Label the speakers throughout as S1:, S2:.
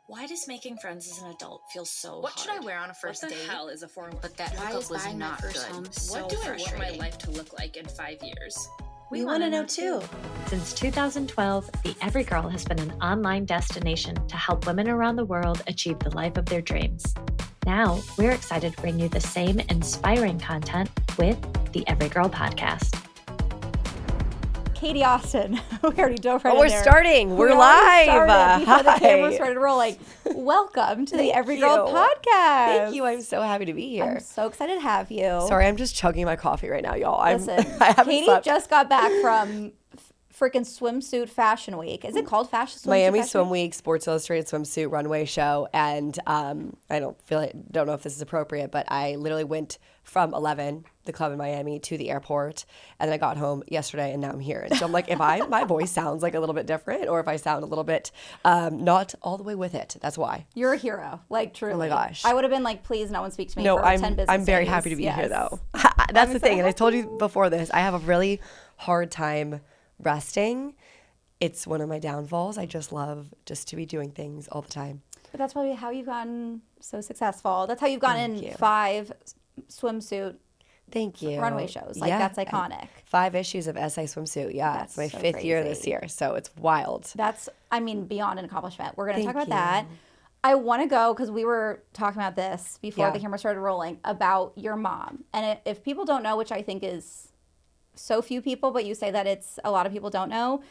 S1: Why does making friends as an adult feel so
S2: What
S1: hard?
S2: should I wear on a first date?
S1: What the hell is a formal?
S2: But that
S1: Why
S2: hookup
S1: is
S2: was
S1: buying my
S2: not
S1: first
S2: good.
S1: home so
S2: What do I want my
S1: frustrating?
S2: life to look like in 5 years?
S1: We want to know too.
S3: Since 2012, the Everygirl has been an online destination to help women around the world achieve the life of their dreams. Now, we're excited to bring you the same inspiring content with the Everygirl podcast.
S4: Katie Austin. We already dove right in
S5: we're
S4: there.
S5: starting. We're
S4: live.
S5: live.
S4: Before the
S5: Hi.
S4: camera started rolling. Welcome to the Everygirl podcast.
S5: Thank you. I'm so happy to be here.
S4: I'm so excited to have you.
S5: Sorry, I'm just chugging my coffee right now, y'all.
S4: Listen,
S5: I haven't
S4: Katie
S5: slept.
S4: just got back from freaking swimsuit fashion week. Is it called fashion swimsuit
S5: Miami
S4: fashion
S5: Swim Week, Sports Illustrated swimsuit runway show, and I don't know if this is appropriate, but I literally went from 11, the club in Miami, to the airport, and then I got home yesterday, and now I'm here. And so I'm like, if my voice sounds like a little bit different, or if I sound a little bit not all the way with it, that's why.
S4: You're a hero, like truly.
S5: Oh my gosh.
S4: I would have been like, please, no one speak to me
S5: No,
S4: for 10 business
S5: I'm very
S4: days.
S5: happy to be here
S4: Yes.
S5: though. That's the thing, and I told you before this, I have a really hard time resting. It's one of my downfalls. I just love just to be doing things all the time.
S4: But that's probably how you've gotten so successful. That's how you've gotten
S5: Thank you.
S4: 5 swimsuit
S5: Thank you.
S4: runway shows. Like, that's iconic.
S5: 5 issues of SI swimsuit. Yeah,
S4: That's
S5: it's my
S4: so
S5: 5th year this
S4: crazy.
S5: year, so it's wild.
S4: That's, I mean, beyond an accomplishment. We're going to talk
S5: Thank
S4: about that. I want to go, because we were talking about this before
S5: Yeah.
S4: the camera started rolling, about your mom. And if people don't know, which I think is so few people, but you say that it's a lot of people don't know,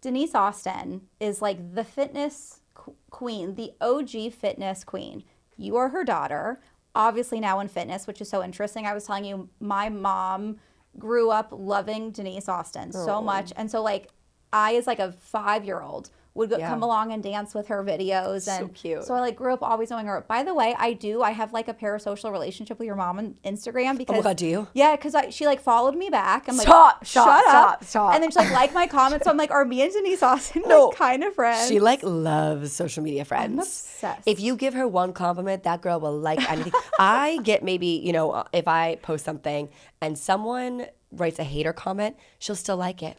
S4: Denise Austin is like the fitness queen, the OG fitness queen. You are her daughter, obviously now in fitness, which is so interesting. I was telling you, my mom grew up loving Denise Austin so much. And so like I, as like a 5-year-old, would go, come along and dance with her videos. And
S5: So cute.
S4: So I like grew up always knowing her. By the way, I have like a parasocial relationship with your mom on Instagram because.
S5: Oh my God, do you?
S4: Yeah, because she like followed me back. I'm like,
S5: Stop,
S4: shut up.
S5: stop.
S4: And then she like my comments. So I'm like, are me and Denise Austin
S5: No.
S4: like kind of friends?
S5: She like loves social media friends.
S4: I'm obsessed.
S5: If you give her one compliment, that girl will like anything. I get maybe, if I post something and someone writes a hater comment, she'll still like it.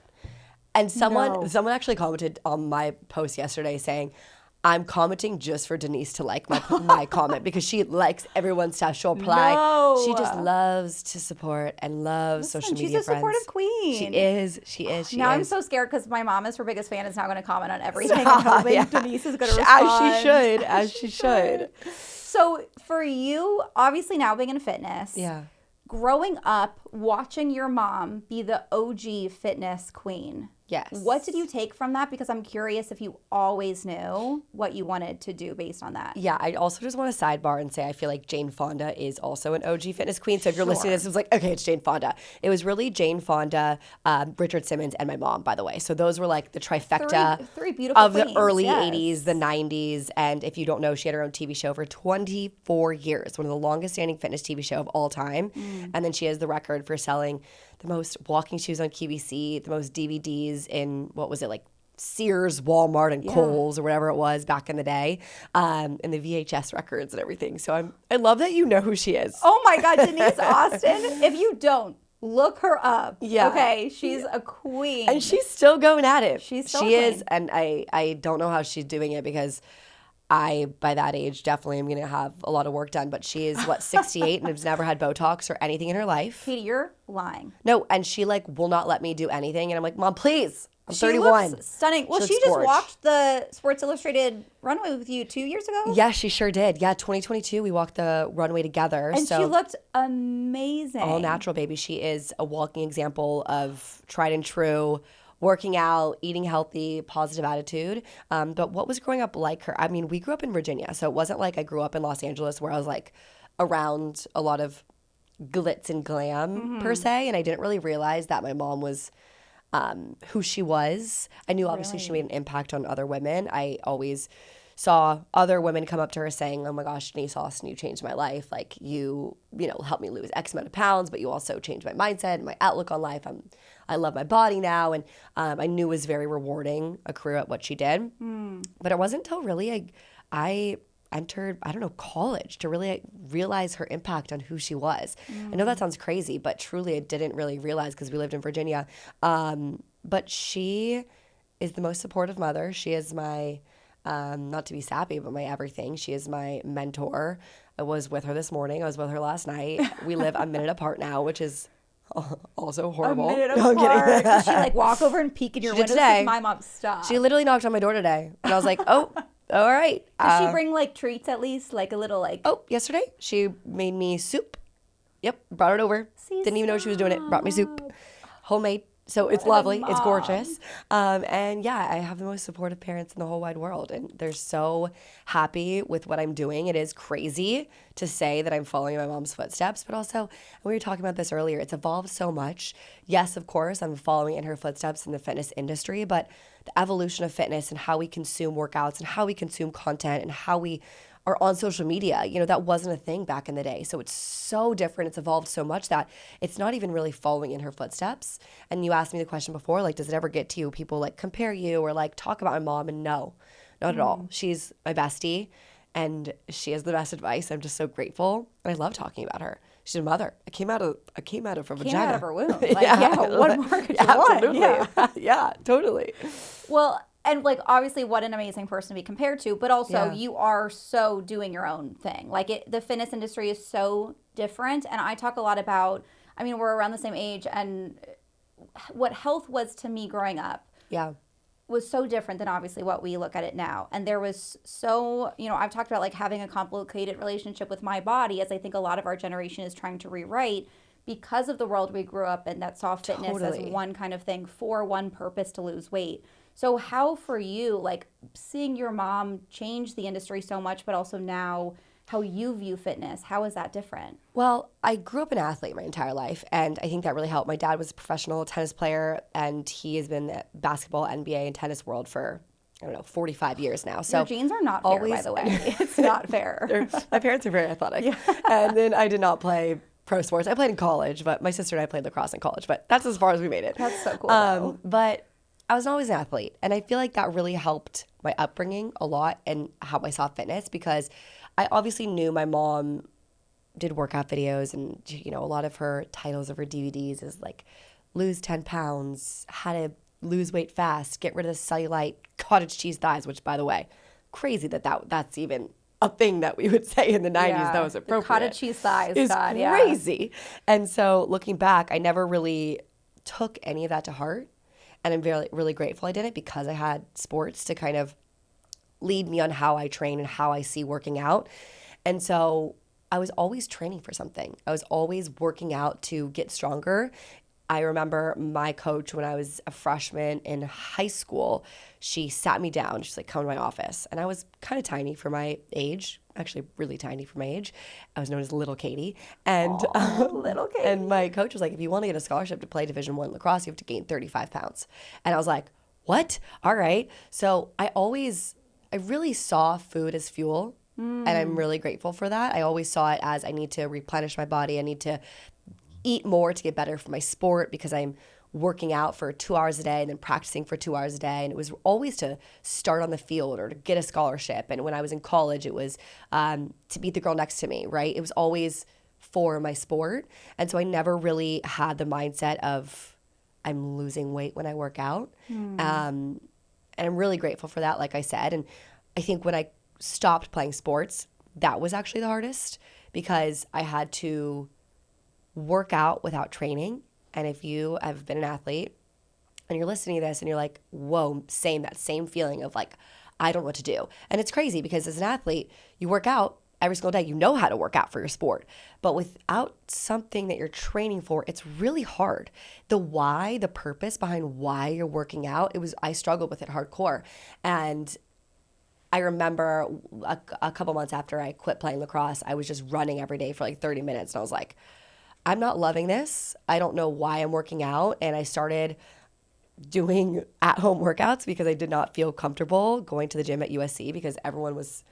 S5: And someone actually commented on my post yesterday saying, I'm commenting just for Denise to like my comment because she likes everyone's stuff. She'll reply.
S4: No.
S5: She just loves to support and loves social media
S4: she's a
S5: friends.
S4: supportive queen.
S5: She is.
S4: Now I'm so scared because my mom is her biggest fan. Is now going to comment on everything. And hoping
S5: Yeah.
S4: Denise is going to respond.
S5: As she should.
S4: So for you, obviously now being in fitness,
S5: Yeah.
S4: growing up, watching your mom be the OG fitness queen.
S5: Yes.
S4: What did you take from that? Because I'm curious if you always knew what you wanted to do based on that.
S5: Yeah, I also just want to sidebar and say I feel like Jane Fonda is also an OG fitness queen. So if you're listening to this, it was like, okay, it's Jane Fonda. It was really Jane Fonda, Richard Simmons, and my mom, by the way. So those were like the trifecta
S4: Three beautiful
S5: of
S4: queens,
S5: the early
S4: yes.
S5: 80s, the 90s. And if you don't know, she had her own TV show for 24 years, one of the longest standing fitness TV show of all time. And then she has the record for selling the most walking shoes on QVC, the most DVDs in, what was it, like Sears, Walmart, and Kohl's or whatever it was back in the day, and the VHS records and everything. So I love that you know who she is.
S4: Oh my God, Denise Austin. If you don't, look her up.
S5: Yeah.
S4: Okay, she's a queen.
S5: And she's still going at it.
S4: She's still
S5: She
S4: a
S5: is,
S4: queen.
S5: and I don't know how she's doing it because I, by that age, definitely am going to have a lot of work done. But she is, 68 and has never had Botox or anything in her life.
S4: Katie, you're lying.
S5: No, and she like will not let me do anything. And I'm like, Mom, please. I'm
S4: She
S5: 31.
S4: looks stunning. Well,
S5: She
S4: she
S5: looks
S4: just
S5: gorge.
S4: walked the Sports Illustrated runway with you 2 years ago.
S5: Yeah, she sure did. Yeah, 2022, we walked the runway together.
S4: And
S5: so
S4: she looked amazing.
S5: all natural, baby. She is a walking example of tried and true, working out, eating healthy, positive attitude. But what was growing up like her? I mean, we grew up in Virginia, so it wasn't like I grew up in Los Angeles where I was like around a lot of glitz and glam per se, and I didn't really realize that my mom was who she was. I knew obviously she made an impact on other women. I always saw other women come up to her saying, oh my gosh, Denise Austin, you changed my life. Like you helped me lose X amount of pounds, but you also changed my mindset and my outlook on life. I love my body now. And I knew it was very rewarding, a career at what she did. But it wasn't until really I entered, college to really realize her impact on who she was. I know that sounds crazy, but truly I didn't really realize because we lived in Virginia. But she is the most supportive mother. She is my not to be sappy, but my everything. She is my mentor. I was with her this morning. I was with her last night. We live a minute apart now, which is also horrible.
S4: A minute
S5: No, I'm kidding.
S4: apart. Does she like walk over and peek in your
S5: She did
S4: windows?
S5: today.
S4: My mom, stop.
S5: She literally knocked on my door today. And I was like, oh, all right.
S4: Does she bring like treats at least? Like a little like.
S5: Oh, yesterday she made me soup. Yep, brought it over.
S4: See,
S5: Didn't even know she was doing it. Brought me soup.
S4: stop.
S5: Homemade. So it's
S4: What a
S5: lovely. It's
S4: mom.
S5: gorgeous. And yeah, I have the most supportive parents in the whole wide world. And they're so happy with what I'm doing. It is crazy to say that I'm following my mom's footsteps, but also, and we were talking about this earlier, it's evolved so much. Yes, of course, I'm following in her footsteps in the fitness industry, but the evolution of fitness and how we consume workouts and how we consume content and how we are on social media, that wasn't a thing back in the day. So it's so different. It's evolved so much that it's not even really following in her footsteps. And you asked me the question before, like, does it ever get to you? People like compare you or like talk about my mom, and no, not at all. She's my bestie and she has the best advice. I'm just so grateful. And I love talking about her. She's a mother. I came out of her vagina.
S4: Came out of her womb. Like, yeah, what more could you want?
S5: Absolutely.
S4: Yeah.
S5: Yeah, totally.
S4: Well, and like obviously what an amazing person to be compared to, but also
S5: Yeah.
S4: you are so doing your own thing. Like the fitness industry is so different. And I talk a lot about, I mean, we're around the same age, and what health was to me growing up
S5: Yeah.
S4: was so different than obviously what we look at it now. And there was so, I've talked about like having a complicated relationship with my body, as I think a lot of our generation is trying to rewrite because of the world we grew up in that saw fitness
S5: Totally.
S4: as one kind of thing for one purpose, to lose weight. So how for you, like seeing your mom change the industry so much, but also now how you view fitness, how is that different?
S5: Well, I grew up an athlete my entire life, and I think that really helped. My dad was a professional tennis player, and he has been in basketball, NBA, and tennis world for, 45 years now. So
S4: Your genes are not fair, by
S5: always-
S4: the way. It's not fair.
S5: my parents are very athletic. And then I did not play pro sports. I played in college, but my sister and I played lacrosse in college, but that's as far as we made it.
S4: That's so cool, though.
S5: But I was always an athlete, and I feel like that really helped my upbringing a lot and how I saw fitness, because I obviously knew my mom did workout videos, and a lot of her titles of her DVDs is like lose 10 pounds, how to lose weight fast, get rid of the cellulite, cottage cheese thighs, which, by the way, crazy that's even a thing that we would say in the 90s that was appropriate.
S4: The cottage cheese thighs,
S5: It's
S4: God, yeah.
S5: crazy. And so looking back, I never really took any of that to heart. And I'm very, really grateful I did it, because I had sports to kind of lead me on how I train and how I see working out. And so I was always training for something. I was always working out to get stronger. I remember my coach when I was a freshman in high school, she sat me down. She's like, come to my office. And I was kind of tiny for my age, actually really tiny for my age. I was known as Little Katie. And
S4: Little Katie.
S5: And my coach was like, if you want to get a scholarship to play Division I lacrosse, you have to gain 35 pounds. And I was like, what? All right. So I really saw food as fuel. And I'm really grateful for that. I always saw it as I need to replenish my body. I need to eat more to get better for my sport, because I'm working out for 2 hours a day and then practicing for 2 hours a day. And it was always to start on the field or to get a scholarship. And when I was in college, it was to beat the girl next to me, right? It was always for my sport. And so I never really had the mindset of I'm losing weight when I work out. And I'm really grateful for that, like I said. And I think when I stopped playing sports, that was actually the hardest, because I had to work out without training. And if you have been an athlete and you're listening to this and you're like, whoa, that same feeling of like, I don't know what to do. And it's crazy, because as an athlete, you work out every single day. You know how to work out for your sport. But without something that you're training for, it's really hard. The why, the purpose behind why you're working out, I struggled with it hardcore. And I remember a couple months after I quit playing lacrosse, I was just running every day for like 30 minutes. And I was like, I'm not loving this. I don't know why I'm working out. And I started doing at-home workouts because I did not feel comfortable going to the gym at USC, because everyone was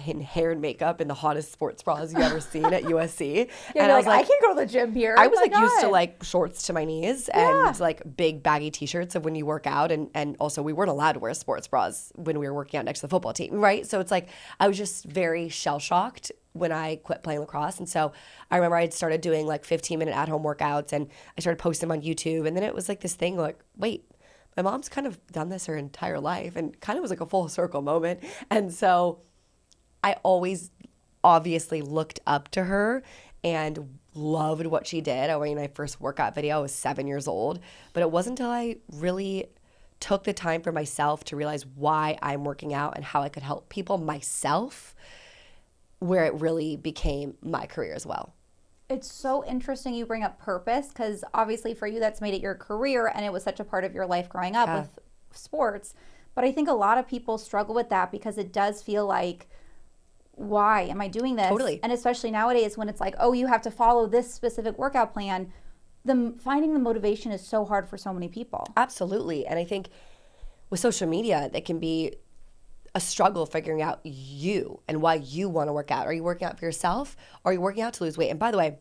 S5: in hair and makeup in the hottest sports bras you've ever seen at USC.
S4: Yeah,
S5: and I was
S4: I
S5: like,
S4: can't go to the gym here.
S5: I was
S4: Oh my
S5: like used to
S4: God.
S5: like shorts to my knees and like big baggy t-shirts of when you work out. And also we weren't allowed to wear sports bras when we were working out next to the football team, right? So it's like I was just very shell-shocked when I quit playing lacrosse. And so I remember I started doing like 15-minute at-home workouts, and I started posting them on YouTube. And then it was like this thing like, wait, my mom's kind of done this her entire life, and kind of was like a full circle moment. And so I always obviously looked up to her and loved what she did. I mean, my first workout video, I was 7 years old, but it wasn't until I really took the time for myself to realize why I'm working out and how I could help people myself, where it really became my career as well.
S4: It's so interesting you bring up purpose, because obviously for you that's made it your career and it was such a part of your life growing up with sports. But I think a lot of people struggle with that because it does feel like, why am I doing this?
S5: Totally.
S4: And especially nowadays when it's like, oh, you have to follow this specific workout plan. Finding the motivation is so hard for so many people.
S5: Absolutely. And I think with social media, it can be a struggle figuring out you and why you want to work out. Are you working out for yourself? Or are you working out to lose weight? And by the way,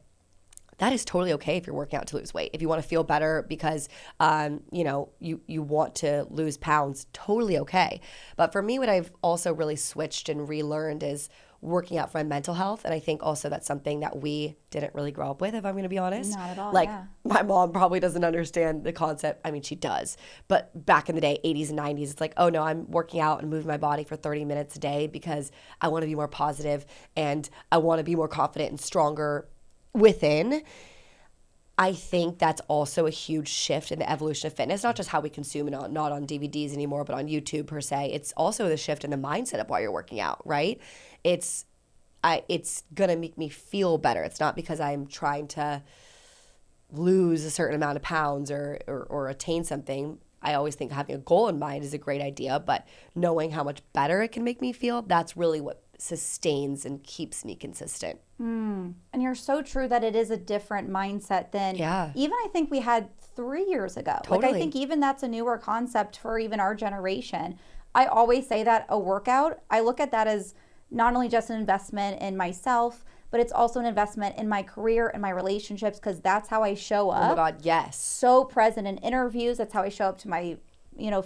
S5: that is totally okay if you're working out to lose weight. If you want to feel better because, you want to lose pounds, totally okay. But for me, what I've also really switched and relearned is working out for my mental health. And I think also that's something that we didn't really grow up with, if I'm going to be honest.
S4: Not at all,
S5: Like,
S4: yeah.
S5: my mom probably doesn't understand the concept. I mean, she does. But back in the day, 80s and 90s, it's like, oh no, I'm working out and moving my body for 30 minutes a day because I want to be more positive and I want to be more confident and stronger within. I think that's also a huge shift in the evolution of fitness, not just how we consume it, not on DVDs anymore, but on YouTube per se. It's also the shift in the mindset of why you're working out, right? It's going to make me feel better. It's not because I'm trying to lose a certain amount of pounds or attain something. I always think having a goal in mind is a great idea, but knowing how much better it can make me feel, that's really what sustains and keeps me consistent.
S4: And you're so true that it is a different mindset than even I think we had 3 years ago.
S5: Totally.
S4: Like I think even that's a newer concept for even our generation. I always say that a workout, I look at that as not only just an investment in myself, but it's also an investment in my career and my relationships, because that's how I show up.
S5: Oh my God, yes.
S4: So present in interviews. That's how I show up to my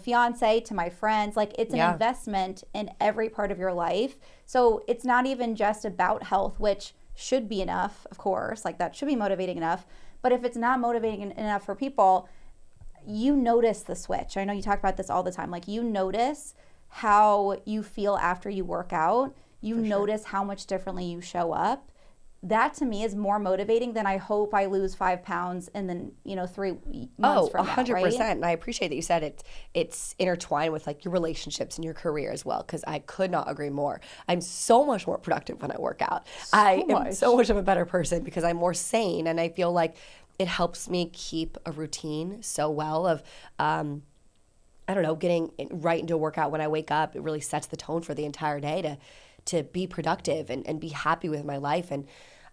S4: fiance, to my friends. Like it's an investment in every part of your life. So it's not even just about health, which should be enough, of course, like that should be motivating enough. But if it's not motivating enough for people, you notice the switch. I know you talk about this all the time. Like you notice how you feel after you work out. You notice how much differently you show up. That to me is more motivating than I hope I lose 5 pounds and then 3 months from now,
S5: 100%.
S4: right?
S5: And I appreciate that you said it's intertwined with like your relationships and your career as well, because I could not agree more. I'm so much more productive when I work out. I am so much of a better person because I'm more sane, and I feel like it helps me keep a routine so well of getting right into a workout when I wake up. It really sets the tone for the entire day to be productive and be happy with my life. And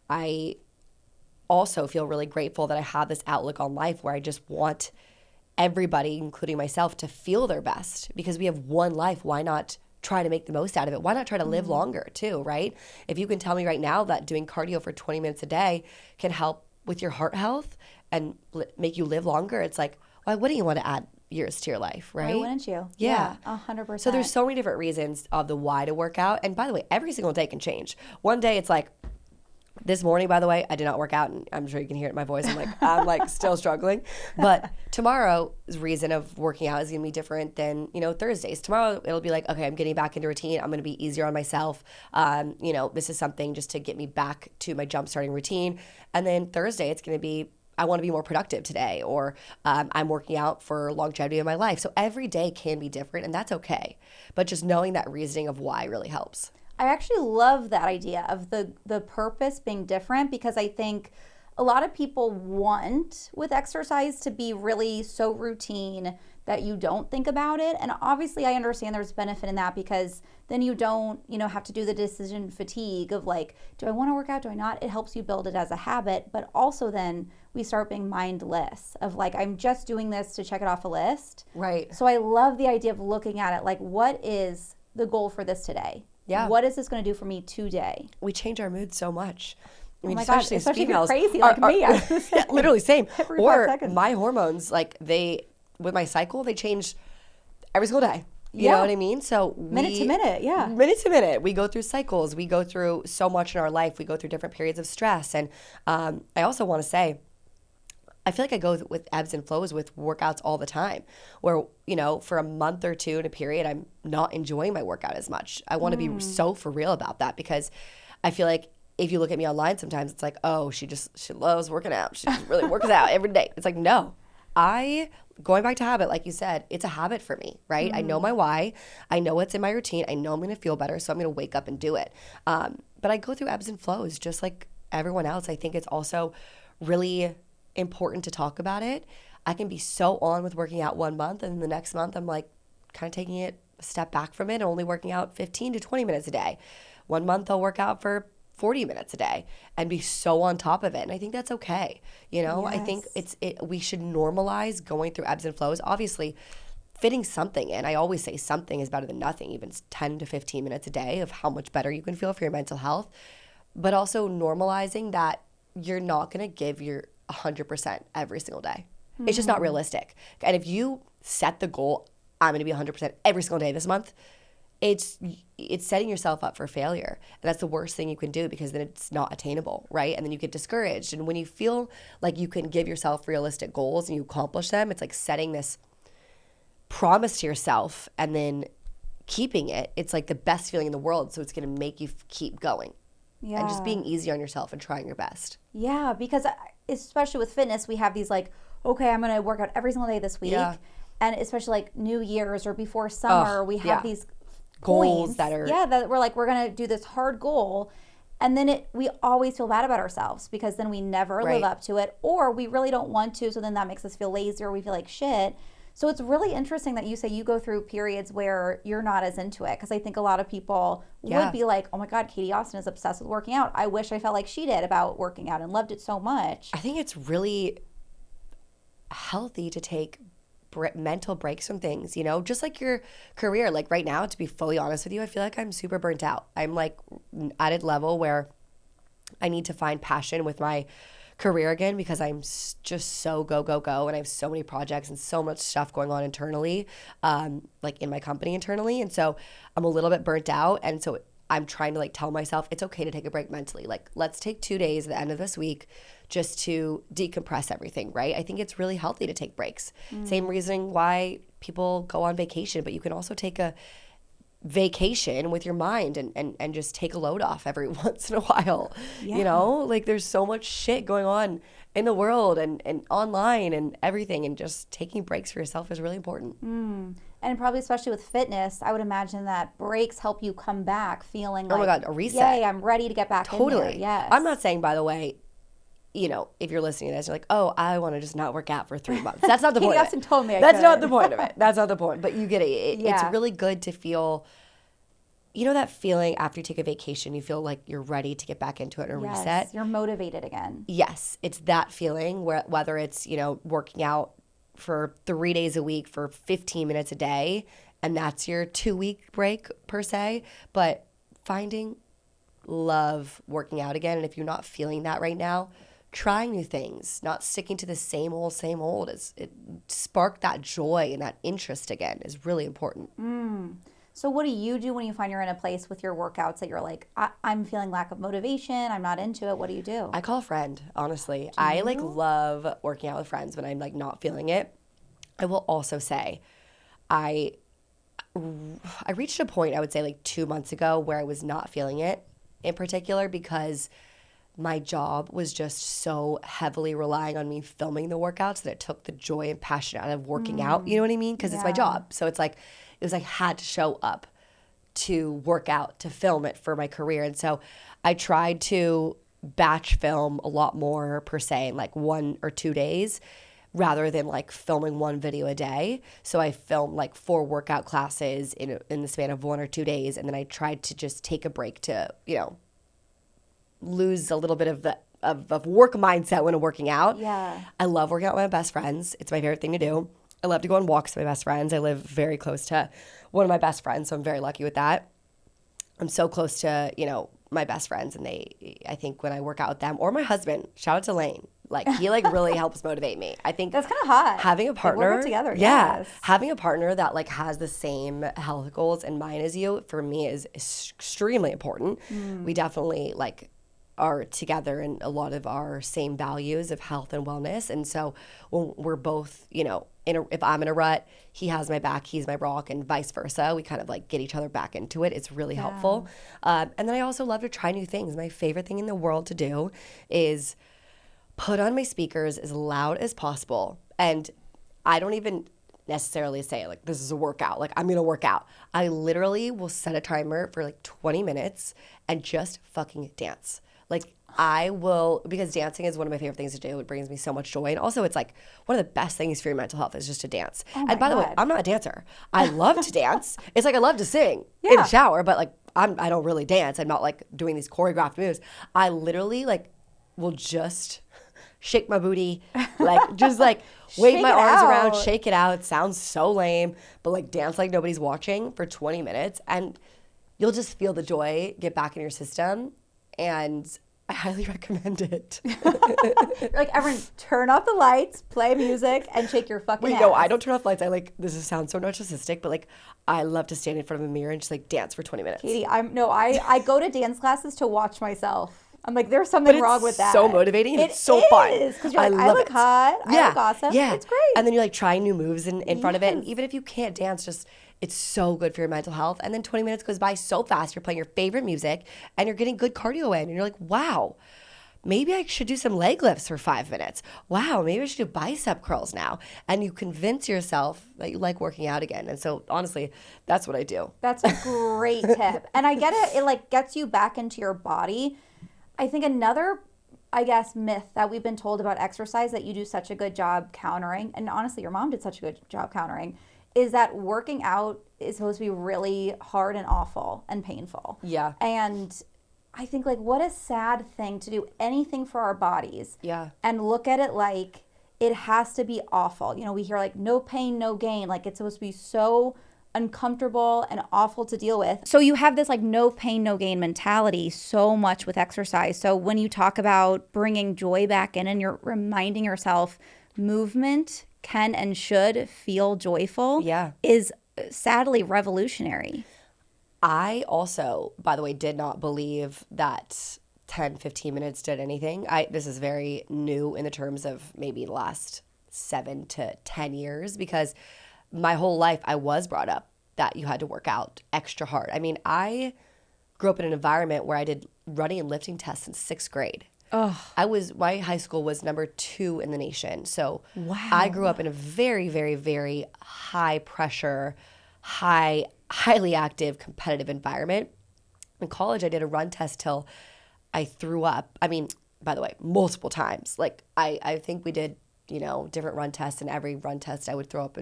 S5: I also feel really grateful that I have this outlook on life where I just want everybody, including myself, to feel their best, because we have one life. Why not try to make the most out of it? Why not try to live longer too, right? If you can tell me right now that doing cardio for 20 minutes a day can help with your heart health and make you live longer, it's like, why wouldn't you want to add years to your life, right?
S4: Why wouldn't you?
S5: Yeah.
S4: 100%.
S5: So there's so many different reasons of the why to work out. And by the way, every single day can change. One day it's like, this morning, by the way, I did not work out, and I'm sure you can hear it in my voice. I'm still struggling. But tomorrow's reason of working out is going to be different than, Thursdays. Tomorrow, it'll be like, okay, I'm getting back into routine. I'm going to be easier on myself. This is something just to get me back to my jump starting routine. And then Thursday, it's going to be, I want to be more productive today, or I'm working out for longevity of my life. So every day can be different, and that's okay. But just knowing that reasoning of why really helps.
S4: I actually love that idea of the purpose being different, because I think a lot of people want with exercise to be really so routine that you don't think about it. And obviously I understand there's benefit in that, because then you don't, have to do the decision fatigue of like, do I want to work out? Do I not? It helps you build it as a habit. But also then we start being mindless of like, I'm just doing this to check it off a list.
S5: Right.
S4: So I love the idea of looking at it like, what is the goal for this today?
S5: Yeah.
S4: What is this going to do for me today?
S5: We change our mood so much. I mean,
S4: oh my gosh,
S5: especially
S4: if you're
S5: females,
S4: crazy like me. I was
S5: yeah, literally same.
S4: every 5
S5: Or
S4: seconds.
S5: my hormones, with my cycle, they change every single day. You know what I mean? So
S4: minute to minute, yeah.
S5: Minute to minute. We go through cycles. We go through so much in our life. We go through different periods of stress. And I also want to say, I feel like I go with ebbs and flows with workouts all the time where, for a month or two in a period, I'm not enjoying my workout as much. I want to be so for real about that because I feel like if you look at me online sometimes it's like, oh, she loves working out. She just really works out every day. It's like, no, going back to habit, like you said, it's a habit for me, right? I know my why. I know what's in my routine. I know I'm going to feel better, so I'm going to wake up and do it. But I go through ebbs and flows just like everyone else. I think it's also really important to talk about it. I can be so on with working out 1 month and the next month I'm like kind of taking it a step back from it, only working out 15 to 20 minutes a day. 1 month I'll work out for 40 minutes a day and be so on top of it. And I think that's okay. I think we should normalize going through ebbs and flows. Obviously, fitting something in. I always say something is better than nothing, even 10 to 15 minutes a day of how much better you can feel for your mental health. But also normalizing that you're not going to give your 100% every single day. It's just not realistic. And if you set the goal, I'm going to be 100% every single day this month, it's setting yourself up for failure. And that's the worst thing you can do because then it's not attainable, right? And then you get discouraged. And when you feel like you can give yourself realistic goals and you accomplish them, it's like setting this promise to yourself and then keeping it. It's like the best feeling in the world. So it's going to make you keep going.
S4: Yeah.
S5: And just being easy on yourself and trying your best.
S4: Yeah, because especially with fitness, we have these like, okay, I'm going to work out every single day this week. Yeah. And especially like New Year's or before summer, we have these
S5: goals
S4: points,
S5: that are...
S4: Yeah, that we're like, we're going to do this hard goal. And then we always feel bad about ourselves because then we never live up to it or we really don't want to. So then that makes us feel lazy or we feel like shit. So it's really interesting that you say you go through periods where you're not as into it because I think a lot of people would be like, oh my God, Katie Austin is obsessed with working out. I wish I felt like she did about working out and loved it so much.
S5: I think it's really healthy to take mental breaks from things, just like your career. Like right now, to be fully honest with you, I feel like I'm super burnt out. I'm like at a level where I need to find passion with my career again because I'm just so go and I have so many projects and so much stuff going on internally, like in my company internally. And so I'm a little bit burnt out. And so I'm trying to like tell myself it's okay to take a break mentally. Like let's take 2 days at the end of this week just to decompress everything, right? I think it's really healthy to take breaks. Same reason why people go on vacation, but you can also take a vacation with your mind and just take a load off every once in a while. Like there's so much shit going on in the world and online and everything, and just taking breaks for yourself is really important.
S4: And probably especially with fitness, I would imagine that breaks help you come back feeling like,
S5: oh my God, a reset.
S4: Yay, I'm ready to get back in there. Yes.
S5: I'm not saying, by the way, if you're listening to this, you're like, oh, I want to just not work out for 3 months. That's not the point of it.
S4: Told me
S5: That's not the point of it. That's not the point. But you get it. It's really good to feel, that feeling after you take a vacation, you feel like you're ready to get back into it and reset.
S4: You're motivated again.
S5: Yes. It's that feeling where whether it's, working out for 3 days a week for 15 minutes a day, and that's your 2-week break per se, but finding love working out again. And if you're not feeling that right now, trying new things, not sticking to the same old it spark that joy and that interest again is really important.
S4: So what do you do when you find you're in a place with your workouts that you're like, I'm feeling lack of motivation, I'm not into it? What do you do?
S5: I call a friend, honestly. I love working out with friends when I'm like not feeling it. I will also say I reached a point, I would say like 2 months ago, where I was not feeling it in particular because my job was just so heavily relying on me filming the workouts that it took the joy and passion out of working out. You know what I mean? Because it's my job. So it's like, it was like had to show up to work out, to film it for my career. And so I tried to batch film a lot more per se in like 1 or 2 days rather than like filming one video a day. So I filmed like 4 workout classes in the span of 1 or 2 days. And then I tried to just take a break to, lose a little bit of the of work mindset when I'm working out.
S4: Yeah.
S5: I love working out with my best friends. It's my favorite thing to do. I love to go on walks with my best friends. I live very close to one of my best friends, so I'm very lucky with that. I'm so close to, my best friends, and I think when I work out with them, or my husband, shout out to Lane, like he like really helps motivate me. I think
S4: that's kind of hot.
S5: Having a partner,
S4: like, work together.
S5: Yeah,
S4: yes.
S5: Having a partner that like has the same health goals and mine as you, for me is extremely important. We definitely like are together in a lot of our same values of health and wellness. And so when we're both, you know, if I'm in a rut, he has my back, he's my rock, and vice versa. We kind of like get each other back into it. It's really helpful. And then I also love to try new things. My favorite thing in the world to do is put on my speakers as loud as possible. And I don't even necessarily say like, this is a workout, like I'm gonna work out. I literally will set a timer for like 20 minutes and just fucking dance. Like I will, because dancing is one of my favorite things to do. It brings me so much joy. And also it's like one of the best things for your mental health is just to dance. And by the way, I'm not a dancer. I love to dance. It's like I love to sing in the shower, but like I don't really dance. I'm not like doing these choreographed moves. I literally like will just shake my booty, like just like wave my arms around, shake it out. It sounds so lame, but like dance like nobody's watching for 20 minutes and you'll just feel the joy get back in your system. And I highly recommend it.
S4: Like, everyone, turn off the lights, play music, and shake your fucking ass.
S5: No, I don't turn off lights. I like, this sounds so narcissistic, but like, I love to stand in front of a mirror and just like dance for 20 minutes.
S4: Katie, I go to dance classes to watch myself. I'm like, there's something wrong with that.
S5: It's so motivating and it's so fun.
S4: Because you're like, I look hot, I look awesome.
S5: Yeah.
S4: It's great.
S5: And then you're like trying new moves in front of it. And even if you can't dance, just it's so good for your mental health. And then 20 minutes goes by so fast. You're playing your favorite music and you're getting good cardio in. And you're like, wow, maybe I should do some leg lifts for 5 minutes. Wow, maybe I should do bicep curls now. And you convince yourself that you like working out again. And so honestly, that's what I do.
S4: That's a great tip. And I get it. It like gets you back into your body. I think another, I guess, myth that we've been told about exercise that you do such a good job countering, and honestly, your mom did such a good job countering, is that working out is supposed to be really hard and awful and painful.
S5: Yeah.
S4: And I think, like, what a sad thing to do anything for our bodies.
S5: Yeah.
S4: And look at it like it has to be awful. You know, we hear like no pain, no gain. Like it's supposed to be so uncomfortable and awful to deal with. So you have this like no pain, no gain mentality so much with exercise. So when you talk about bringing joy back in and you're reminding yourself movement can and should feel joyful is sadly revolutionary.
S5: I also, by the way, did not believe that 10, 15 minutes did anything. This is very new in the terms of maybe the last 7 to 10 years because my whole life I was brought up that you had to work out extra hard. I mean, I grew up in an environment where I did running and lifting tests in 6th grade. My high school was number 2 in the nation. So I grew up in a very, very, very high pressure, highly active, competitive environment. In college, I did a run test till I threw up. I mean, by the way, multiple times. Like I think we did, you know, different run tests, and every run test I would throw up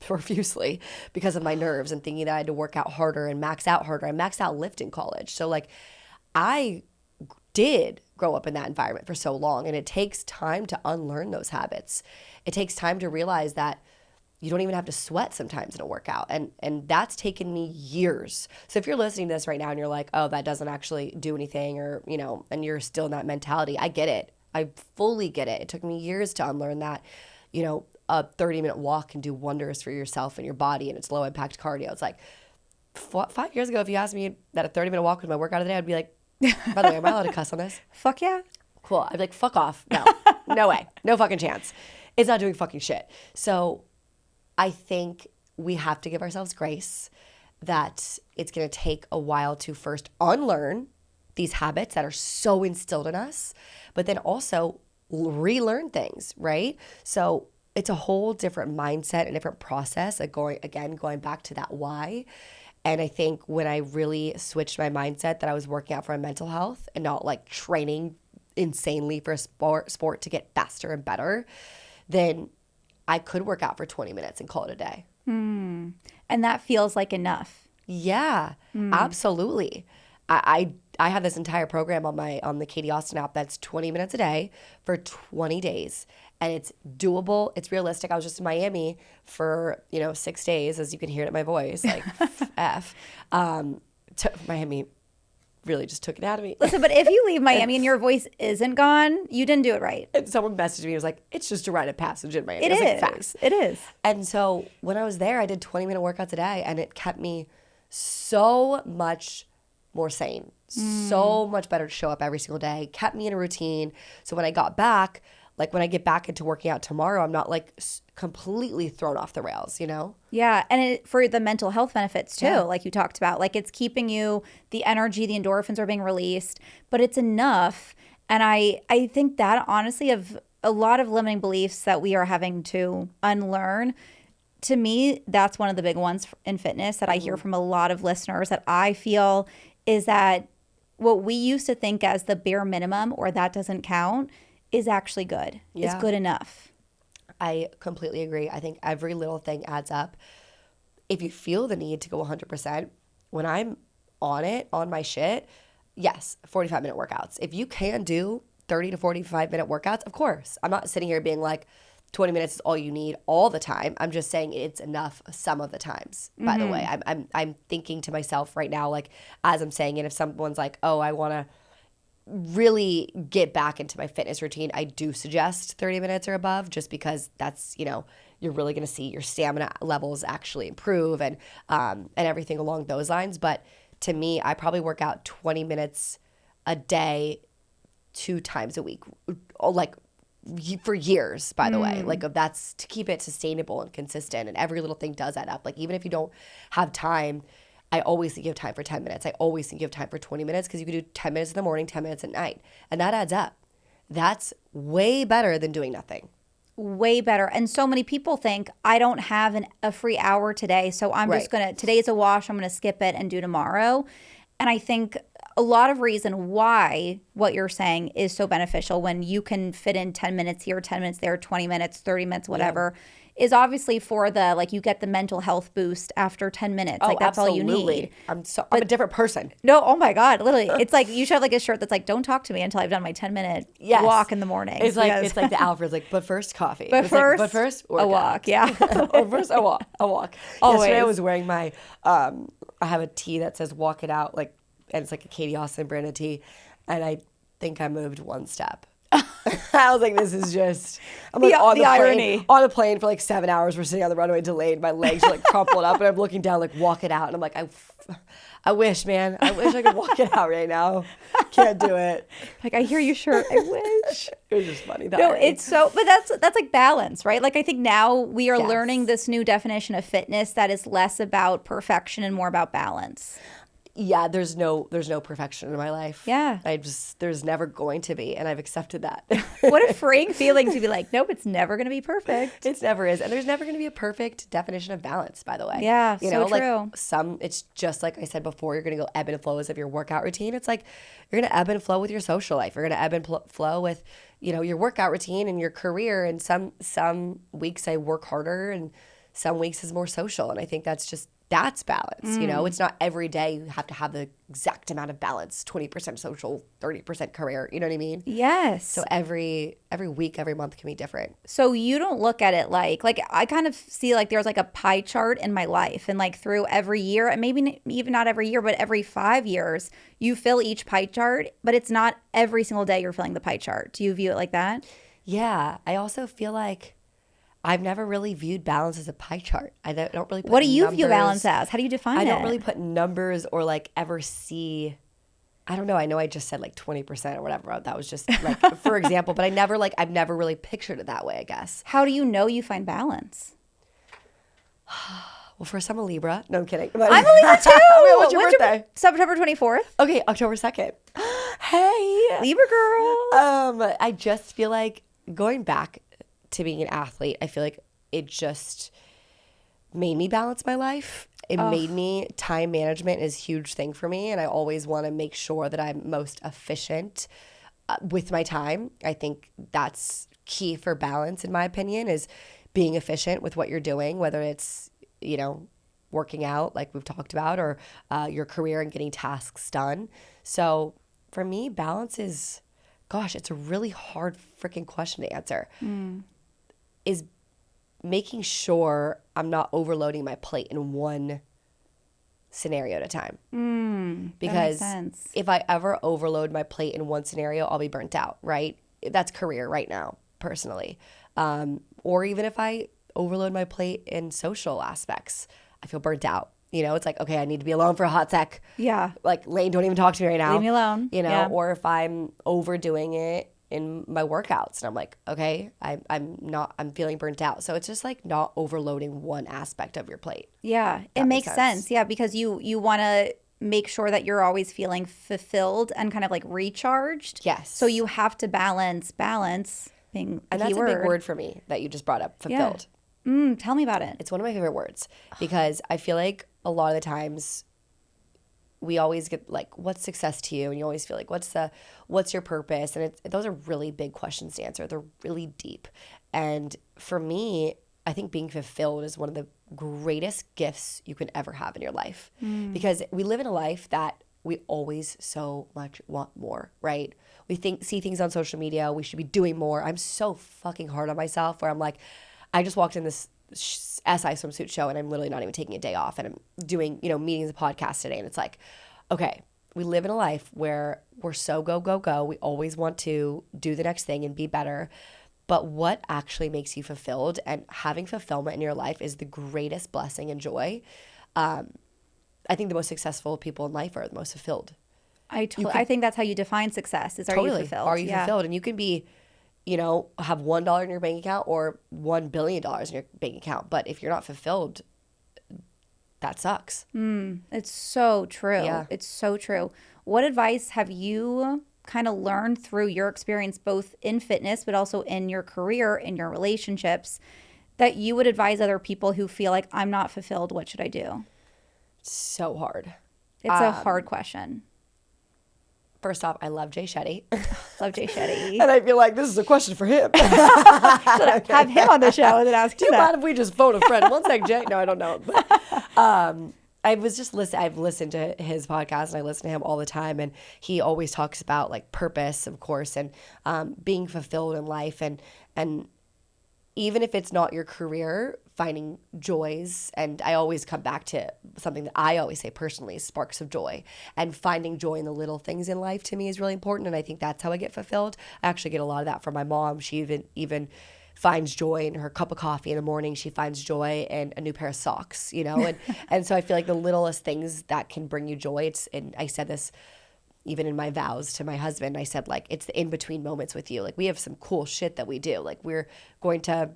S5: profusely because of my nerves and thinking that I had to work out harder and max out harder. I maxed out lift in college. So like I did grow up in that environment for so long, and it takes time to unlearn those habits. It takes time to realize that you don't even have to sweat sometimes in a workout. And that's taken me years. So if you're listening to this right now and you're like, oh, that doesn't actually do anything, or, you know, and you're still in that mentality, I get it. I fully get it. It took me years to unlearn that, you know, a 30-minute walk can do wonders for yourself and your body, and it's low impact cardio. It's like 5 years ago, if you asked me that a 30-minute walk was my workout of the day, I'd be like, by the way, am I allowed to cuss on this?
S4: Fuck yeah.
S5: Cool. I'd be like, fuck off. No, no way. No fucking chance. It's not doing fucking shit. So I think we have to give ourselves grace that it's going to take a while to first unlearn these habits that are so instilled in us, but then also relearn things, right? So it's a whole different mindset and different process of going back to that why. And I think when I really switched my mindset that I was working out for my mental health and not like training insanely for a sport to get faster and better, then I could work out for 20 minutes and call it a day.
S4: And that feels like enough.
S5: Yeah, absolutely. I have this entire program on the Katie Austin app that's 20 minutes a day for 20 days. And it's doable. It's realistic. I was just in Miami for, 6 days, as you can hear it in my voice, like F. Miami really just took it out of me.
S4: Listen, but if you leave Miami and your voice isn't gone, you didn't do it right.
S5: And someone messaged me and was like, it's just a rite of passage in Miami.
S4: It
S5: I was
S4: is.
S5: like, facts.
S4: It is.
S5: And so when I was there, I did 20-minute workouts a day, and it kept me so much more sane. So much better to show up every single day. Kept me in a routine. So when I got back, like when I get back into working out tomorrow, I'm not like completely thrown off the rails, you know?
S4: Yeah, and for the mental health benefits too,
S5: Yeah.
S4: like you talked about, like it's keeping you, the energy, the endorphins are being released, but it's enough. And I think that honestly, of a lot of limiting beliefs that we are having to unlearn, to me, that's one of the big ones in fitness that I hear from a lot of listeners that I feel is that what we used to think as the bare minimum or that doesn't count is actually good.
S5: Yeah.
S4: It's good enough.
S5: I completely agree. I think every little thing adds up. If you feel the need to go 100%, when I'm on my shit, yes, 45-minute workouts. If you can do 30 to 45-minute workouts, of course. I'm not sitting here being like 20 minutes is all you need all the time. I'm just saying it's enough some of the times, by the way. I'm thinking to myself right now, like as I'm saying it, if someone's like, oh, I want to really get back into my fitness routine, I do suggest 30 minutes or above, just because that's, you know, you're really going to see your stamina levels actually improve and everything along those lines. But to me, I probably work out 20 minutes a day 2 times a week, like for years, by the way. Like that's to keep it sustainable and consistent, and every little thing does add up. Like even if you don't have time, I always think you have time for 10 minutes. I always think you have time for 20 minutes, because you can do 10 minutes in the morning, 10 minutes at night, and that adds up. That's way better than doing nothing.
S4: Way better. And so many people think, I don't have a free hour today, so I'm just going to, today's a wash, I'm going to skip it and do tomorrow. And I think a lot of reason why what you're saying is so beneficial when you can fit in 10 minutes here, 10 minutes there, 20 minutes, 30 minutes, whatever, is obviously for the, like, you get the mental health boost after 10 minutes.
S5: Oh,
S4: like that's
S5: absolutely.
S4: all you need.
S5: I'm a different person.
S4: No, oh my God, literally. It's like you should have like a shirt that's like, don't talk to me until I've done my 10-minute walk in the morning.
S5: It's like it's like the Alfred's like, but first coffee.
S4: But first,
S5: but first
S4: a walk. Yeah.
S5: Or first a walk.
S4: Always.
S5: Yesterday I was wearing my I have a tee that says walk it out, like, and it's like a Katie Austin branded tee, and I think I moved one step. I was like, this is just, I'm like on the
S4: irony.
S5: plane, on a plane for like 7 hours. We're sitting on the runway delayed. My legs are like crumpled up, and I'm looking down like walk it out, and I'm like, I wish, man. I wish I could walk it out right now. Can't do it.
S4: Like, I hear you, shirt. I wish.
S5: It was just funny.
S4: No, it's so, but that's like balance, right? Like I think now we are learning this new definition of fitness that is less about perfection and more about balance.
S5: Yeah, there's no perfection in my life.
S4: Yeah.
S5: There's never going to be, and I've accepted that.
S4: What a freeing feeling to be like, nope, it's never going to be perfect.
S5: It never is. And there's never going to be a perfect definition of balance, by the way.
S4: Yeah,
S5: you
S4: so
S5: know,
S4: true.
S5: Like it's just like I said before, you're going to go ebb and flows of your workout routine. It's like you're going to ebb and flow with your social life. You're going to ebb and flow with, you know, your workout routine and your career. And some weeks I work harder, and some weeks is more social. And I think that's balance. You know, it's not every day you have to have the exact amount of balance, 20% social, 30% career. You know what I mean?
S4: Yes.
S5: So every week, every month can be different.
S4: So you don't look at it like I kind of see like there's like a pie chart in my life, and like through every year, and maybe even not every year, but every 5 years, you fill each pie chart, but it's not every single day you're filling the pie chart. Do you view it like that?
S5: Yeah. I also feel like I've never really viewed balance as a pie chart. I don't really put
S4: What do you
S5: numbers.
S4: view balance as? How do you define it?
S5: I don't really put numbers or like ever see, I don't know. I know I just said like 20% or whatever. That was just like, for example, but I've never really pictured it that way, I guess.
S4: How do you know you find balance?
S5: Well, first I'm a Libra. No, I'm kidding.
S4: I'm a Libra too.
S5: Wait, what's your birthday?
S4: September 24th.
S5: Okay, October 2nd. Hey.
S4: Libra girl.
S5: I just feel like going back to being an athlete, I feel like it just made me balance my life. It made me, time management is a huge thing for me, and I always want to make sure that I'm most efficient with my time. I think that's key for balance, in my opinion, is being efficient with what you're doing, whether it's, you know, working out like we've talked about, or your career and getting tasks done. So for me, balance is, gosh, it's a really hard freaking question to answer. Is making sure I'm not overloading my plate in one scenario at a time. Because
S4: that makes sense.
S5: if I ever overload my plate in one scenario, I'll be burnt out, right? That's career right now, personally. Or even if I overload my plate in social aspects, I feel burnt out. You know, it's like, okay, I need to be alone for a hot sec.
S4: Yeah.
S5: Like, Lane, don't even talk to me right now.
S4: Leave me alone.
S5: You know,
S4: Yeah.
S5: or if I'm overdoing it in my workouts and I'm like, okay, I'm feeling burnt out. So it's just like not overloading one aspect of your plate.
S4: Yeah, it makes sense. Yeah, because you want to make sure that you're always feeling fulfilled and kind of like recharged.
S5: Yes.
S4: So you have to balance being a
S5: And that's
S4: key
S5: a
S4: word.
S5: big word for me that you just brought up, fulfilled.
S4: Tell me about it.
S5: It's one of my favorite words because I feel like a lot of the times we always get like, what's success to you? And you always feel like, what's your purpose? And those are really big questions to answer. They're really deep. And for me, I think being fulfilled is one of the greatest gifts you can ever have in your life because we live in a life that we always so much want more, right? We see things on social media. We should be doing more. I'm so fucking hard on myself where I'm like, I just walked in this SI swimsuit show and I'm literally not even taking a day off and I'm doing, meetings and podcasts today. And it's like, okay, we live in a life where we're so go, go, go. We always want to do the next thing and be better. But what actually makes you fulfilled, and having fulfillment in your life is the greatest blessing and joy. I think the most successful people in life are the most fulfilled.
S4: I think that's how you define success is, are you fulfilled?
S5: Are you fulfilled? And you can be, have $1 in your bank account or $1 billion in your bank account. But if you're not fulfilled, that sucks.
S4: It's so true.
S5: Yeah.
S4: It's so true. What advice have you kind of learned through your experience, both in fitness, but also in your career, in your relationships, that you would advise other people who feel like, I'm not fulfilled, what should I do?
S5: So hard.
S4: It's a hard question.
S5: First off, I love Jay Shetty.
S4: Love Jay Shetty.
S5: And I feel like this is a question for him.
S4: Have him on the show and then ask
S5: Do
S4: him
S5: you
S4: that.
S5: mind if we just phone a friend? One sec, Jay. No, I don't know. But, I've listened to his podcast and I listen to him all the time. And he always talks about like purpose, of course, and being fulfilled in life. And even if it's not your career, finding joys. And I always come back to something that I always say personally, sparks of joy. And finding joy in the little things in life to me is really important. And I think that's how I get fulfilled. I actually get a lot of that from my mom. She even finds joy in her cup of coffee in the morning. She finds joy in a new pair of socks, and so I feel like the littlest things that can bring you joy. And I said this even in my vows to my husband. I said, like, it's the in-between moments with you. Like, we have some cool shit that we do. Like, we're going to,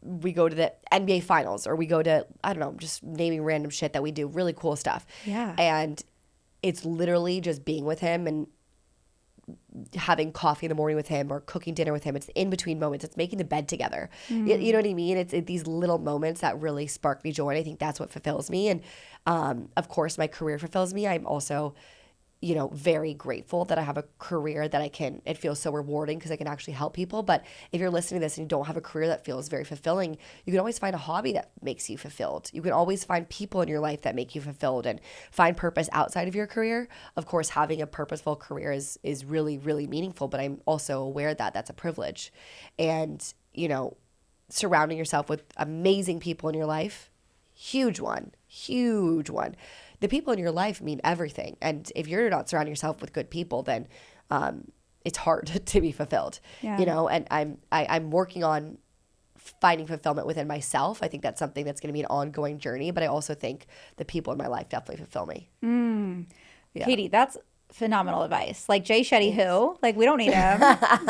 S5: we go to the NBA finals, or we go to, I don't know, just naming random shit that we do, really cool stuff.
S4: Yeah.
S5: And it's literally just being with him and having coffee in the morning with him or cooking dinner with him. It's the in-between moments. It's making the bed together. You know what I mean? It's these little moments that really spark me joy. And I think that's what fulfills me. And of course, my career fulfills me. I'm also, very grateful that I have a career that it feels so rewarding because I can actually help people. But if you're listening to this and you don't have a career that feels very fulfilling, you can always find a hobby that makes you fulfilled. You can always find people in your life that make you fulfilled and find purpose outside of your career. Of course, having a purposeful career is really, really meaningful, but I'm also aware that that's a privilege. And, surrounding yourself with amazing people in your life, huge one. The people in your life mean everything. And if you're not surrounding yourself with good people, then it's hard to be fulfilled, and I'm working on finding fulfillment within myself. I think that's something that's going to be an ongoing journey, but I also think the people in my life definitely fulfill me. Yeah.
S4: Katie, that's phenomenal advice. Like Jay Shetty, who? Like, we don't need him.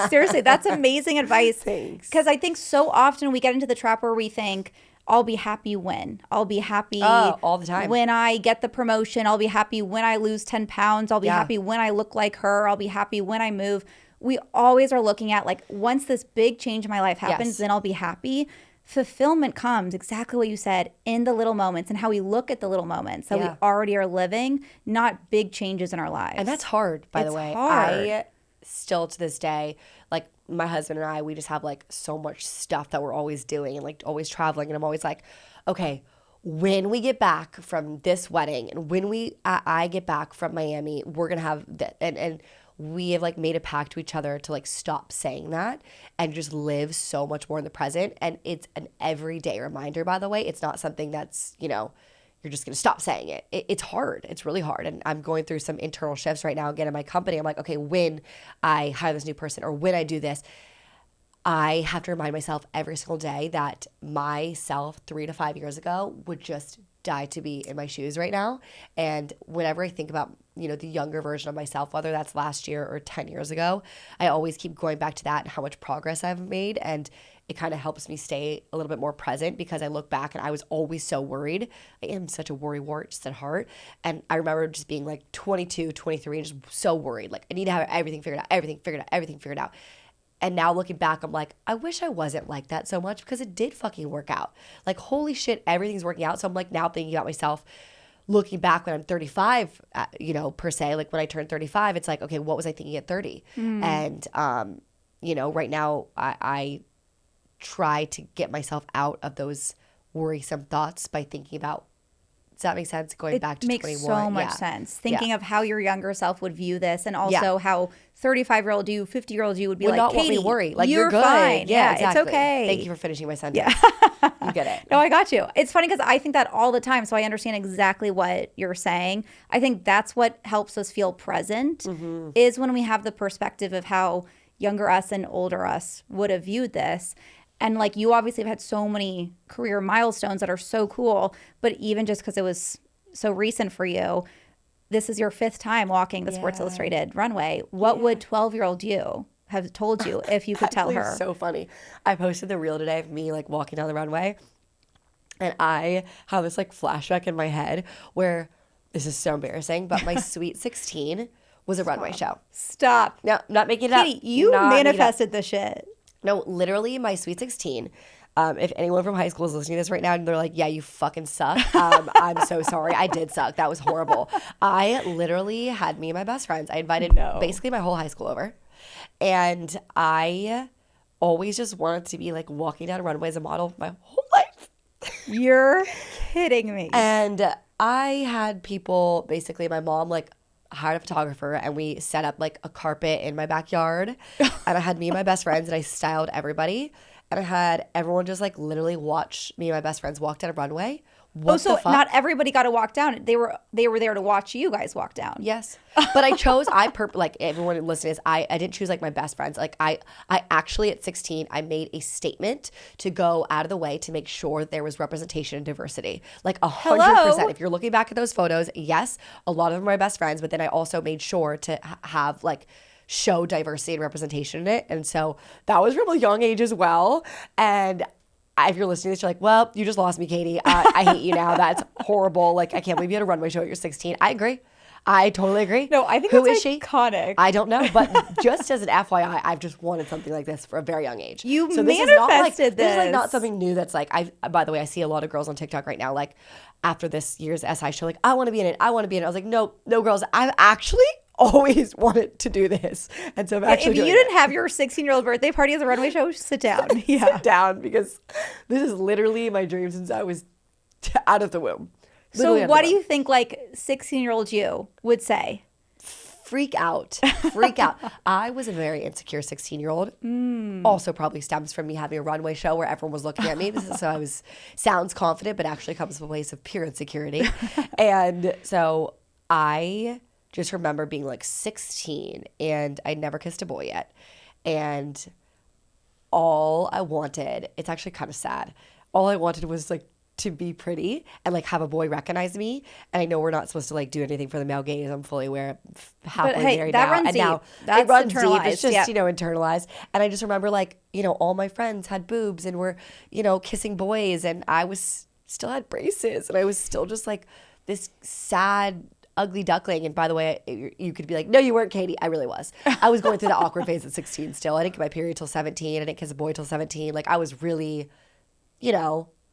S4: Seriously, that's amazing advice.
S5: Thanks.
S4: Because I think so often we get into the trap where we think, I'll be happy when. I'll be happy
S5: all the time.
S4: When I get the promotion. I'll be happy when I lose 10 pounds. I'll be happy when I look like her. I'll be happy when I move. We always are looking at, like, once this big change in my life happens, then I'll be happy. Fulfillment comes, exactly what you said, in the little moments and how we look at the little moments that we already are living, not big changes in our lives.
S5: And that's hard, by the way.
S4: Hard.
S5: I still to this day, like, my husband and I, we just have like so much stuff that we're always doing and like always traveling. And I'm always like, okay, when we get back from this wedding and when I get back from Miami, we're going to have that. And we have like made a pact to each other to like stop saying that and just live so much more in the present. And it's an everyday reminder, by the way. It's not something that's, you're just going to stop saying it. It's hard. It's really hard. And I'm going through some internal shifts right now again in my company. I'm like, okay, when I hire this new person or when I do this, I have to remind myself every single day that myself 3 to 5 years ago would just die to be in my shoes right now. And whenever I think about, you know, the younger version of myself, whether that's last year or 10 years ago, I always keep going back to that and how much progress I've made. And it kind of helps me stay a little bit more present because I look back and I was always so worried. I am such a worrywart just at heart. And I remember just being like 22, 23 and just so worried. Like I need to have everything figured out. And now looking back, I'm like, I wish I wasn't like that so much because it did fucking work out. Like, holy shit, everything's working out. So I'm like now thinking about myself, looking back when I'm 35, you know, per se, like when I turned 35, it's like, okay, what was I thinking at 30? And, you know, right now I try to get myself out of those worrisome thoughts by thinking about, does that make sense? Going back to 21.
S4: It makes so much sense. Thinking of how your younger self would view this and also how 35-year-old you, 50-year-old you would be like,
S5: not
S4: Katie,
S5: want me worry. Like,
S4: you're
S5: good.
S4: fine. Yeah,
S5: exactly.
S4: it's okay.
S5: Thank you for finishing my sentence. You get it.
S4: No, I got you. It's funny because I think that all the time, so I understand exactly what you're saying. I think that's what helps us feel present is when we have the perspective of how younger us and older us would have viewed this. And like you obviously have had so many career milestones that are so cool, but even just because it was so recent for you, this is your 5th time walking the Sports Illustrated runway. What would 12-year-old you have told you if you could tell her?
S5: It's so funny. I posted the reel today of me like walking down the runway, and I have this like flashback in my head where this is so embarrassing, but my Sweet 16 was a runway show.
S4: Stop.
S5: No, not making it up.
S4: Katie, you
S5: Not making it up.
S4: manifested the shit.
S5: No, literally my Sweet 16. If anyone from high school is listening to this right now and they're like, yeah, you fucking suck. I'm so sorry. I did suck. That was horrible. I literally had me and my best friends. I invited basically my whole high school over. And I always just wanted to be like walking down a runway as a model my whole life.
S4: You're kidding me.
S5: And I had people, basically my mom like hired a photographer and we set up like a carpet in my backyard. And I had me and my best friends and I styled everybody. And I had everyone just like literally watch me and my best friends walk down a runway. What
S4: so
S5: the fuck?
S4: not everybody got to walk down. They were there to watch you guys walk down.
S5: Yes. But I chose, like everyone listening is, I didn't choose like my best friends. Like I actually at 16, I made a statement to go out of the way to make sure there was representation and diversity. Like 100%. If you're looking back at those photos, yes, a lot of them are my best friends. But then I also made sure to have like show diversity and representation in it. And so that was from a young age as well. And if you're listening to this, you're like, well, you just lost me, Katie. I hate you now. That's horrible. Like, I can't believe you had a runway show at your 16. I agree. I totally agree.
S4: No, I think
S5: Who
S4: that's
S5: is she?
S4: iconic.
S5: I don't know. But just as an FYI, I've just wanted something like this for a very young age.
S4: You
S5: so
S4: manifested
S5: this is like not something new that's like, by the way, I see a lot of girls on TikTok right now, like after this year's SI show, like, I want to be in it. I want to be in it. I was like, no, girls, I've actually always wanted to do this. And so I'm actually
S4: if you didn't have your 16-year-old birthday party as a runway show, sit down.
S5: Sit down, because this is literally my dream since I was out of the womb.
S4: So what do you think like 16-year-old you would say?
S5: Freak out. I was a very insecure 16-year-old. Also probably stems from me having a runway show where everyone was looking at me. So I sounds confident, but actually comes from a place of pure insecurity. And so I just remember being like 16 and I'd never kissed a boy yet. And all I wanted, it's actually kind of sad, all I wanted was like to be pretty and like have a boy recognize me. And I know we're not supposed to like do anything for the male gaze. I'm fully aware. Happily married
S4: that
S5: now.
S4: runs
S5: And
S4: deep.
S5: now
S4: That's
S5: it runs deep.
S4: internalized,
S5: It's just,
S4: yeah.
S5: Internalized. And I just remember like, all my friends had boobs and were, kissing boys, and I was still had braces, and I was still just like this sad, ugly duckling. And by the way, you could be like, no, you weren't, Katie. I really was. I was going through the awkward phase at 16 still. I didn't get my period till 17. I didn't kiss a boy till 17. Like I was really,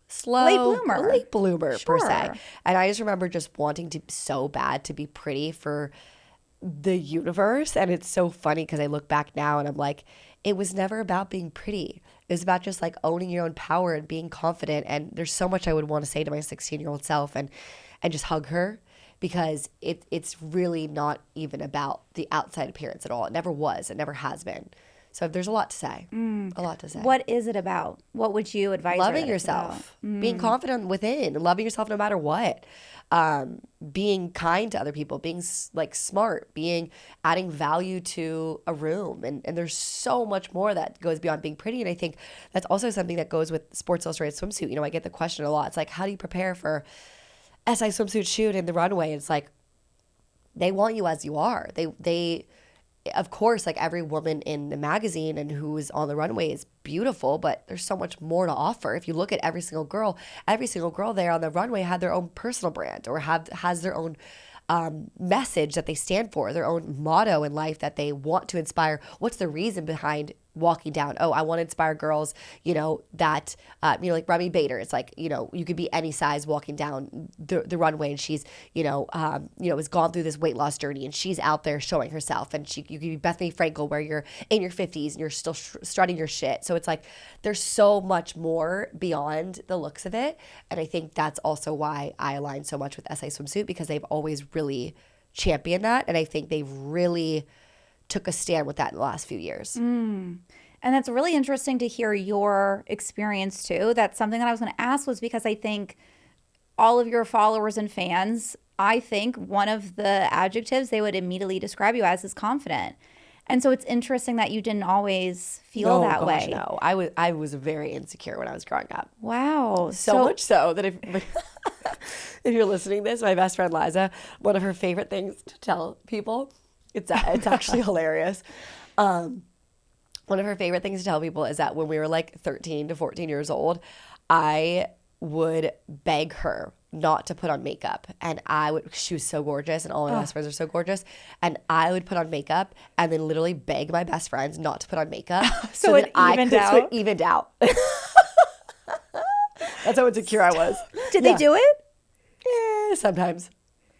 S5: slow. Late bloomer, per se. And I just remember just wanting to so bad to be pretty for the universe. And it's so funny because I look back now and I'm like, it was never about being pretty. It was about just like owning your own power and being confident. And there's so much I would want to say to my 16-year-old self and just hug her. Because it's really not even about the outside appearance at all. It never was. It never has been. So there's a lot to say. A lot to say.
S4: What is it about? What would you advise?
S5: Loving yourself. Being confident within. Loving yourself no matter what. Being kind to other people. Being like smart. Adding value to a room. And there's so much more that goes beyond being pretty. And I think that's also something that goes with Sports Illustrated swimsuit. I get the question a lot. It's like, how do you prepare for SI swimsuit shoot in the runway. It's like, they want you as you are. They of course, like every woman in the magazine and who is on the runway is beautiful, but there's so much more to offer. If you look at every single girl there on the runway had their own personal brand or has their own message that they stand for, their own motto in life that they want to inspire. What's the reason behind walking down? Oh, I want to inspire girls, that, like Remy Bader. It's like, you could be any size walking down the runway, and she's, has gone through this weight loss journey, and she's out there showing herself. And you could be Bethany Frankel, where you're in your 50s and you're still strutting your shit. So it's like, there's so much more beyond the looks of it. And I think that's also why I align so much with SI Swimsuit, because they've always really championed that. And I think they've really took a stand with that in the last few years.
S4: And that's really interesting to hear your experience too. That's something that I was going to ask, was because I think all of your followers and fans, I think one of the adjectives they would immediately describe you as is confident. And so it's interesting that you didn't always feel that way.
S5: No, I was very insecure when I was growing up.
S4: Wow.
S5: So much so that if you're listening to this, my best friend Liza, one of her favorite things to tell people, it's actually hilarious. One of her favorite things to tell people is that when we were like 13 to 14 years old, I would beg her not to put on makeup. And she was so gorgeous, and all my best friends are so gorgeous. And I would put on makeup and then literally beg my best friends not to put on makeup.
S4: So it evened out?
S5: It evened out. That's how insecure I was.
S4: Did they do it?
S5: Yeah, sometimes.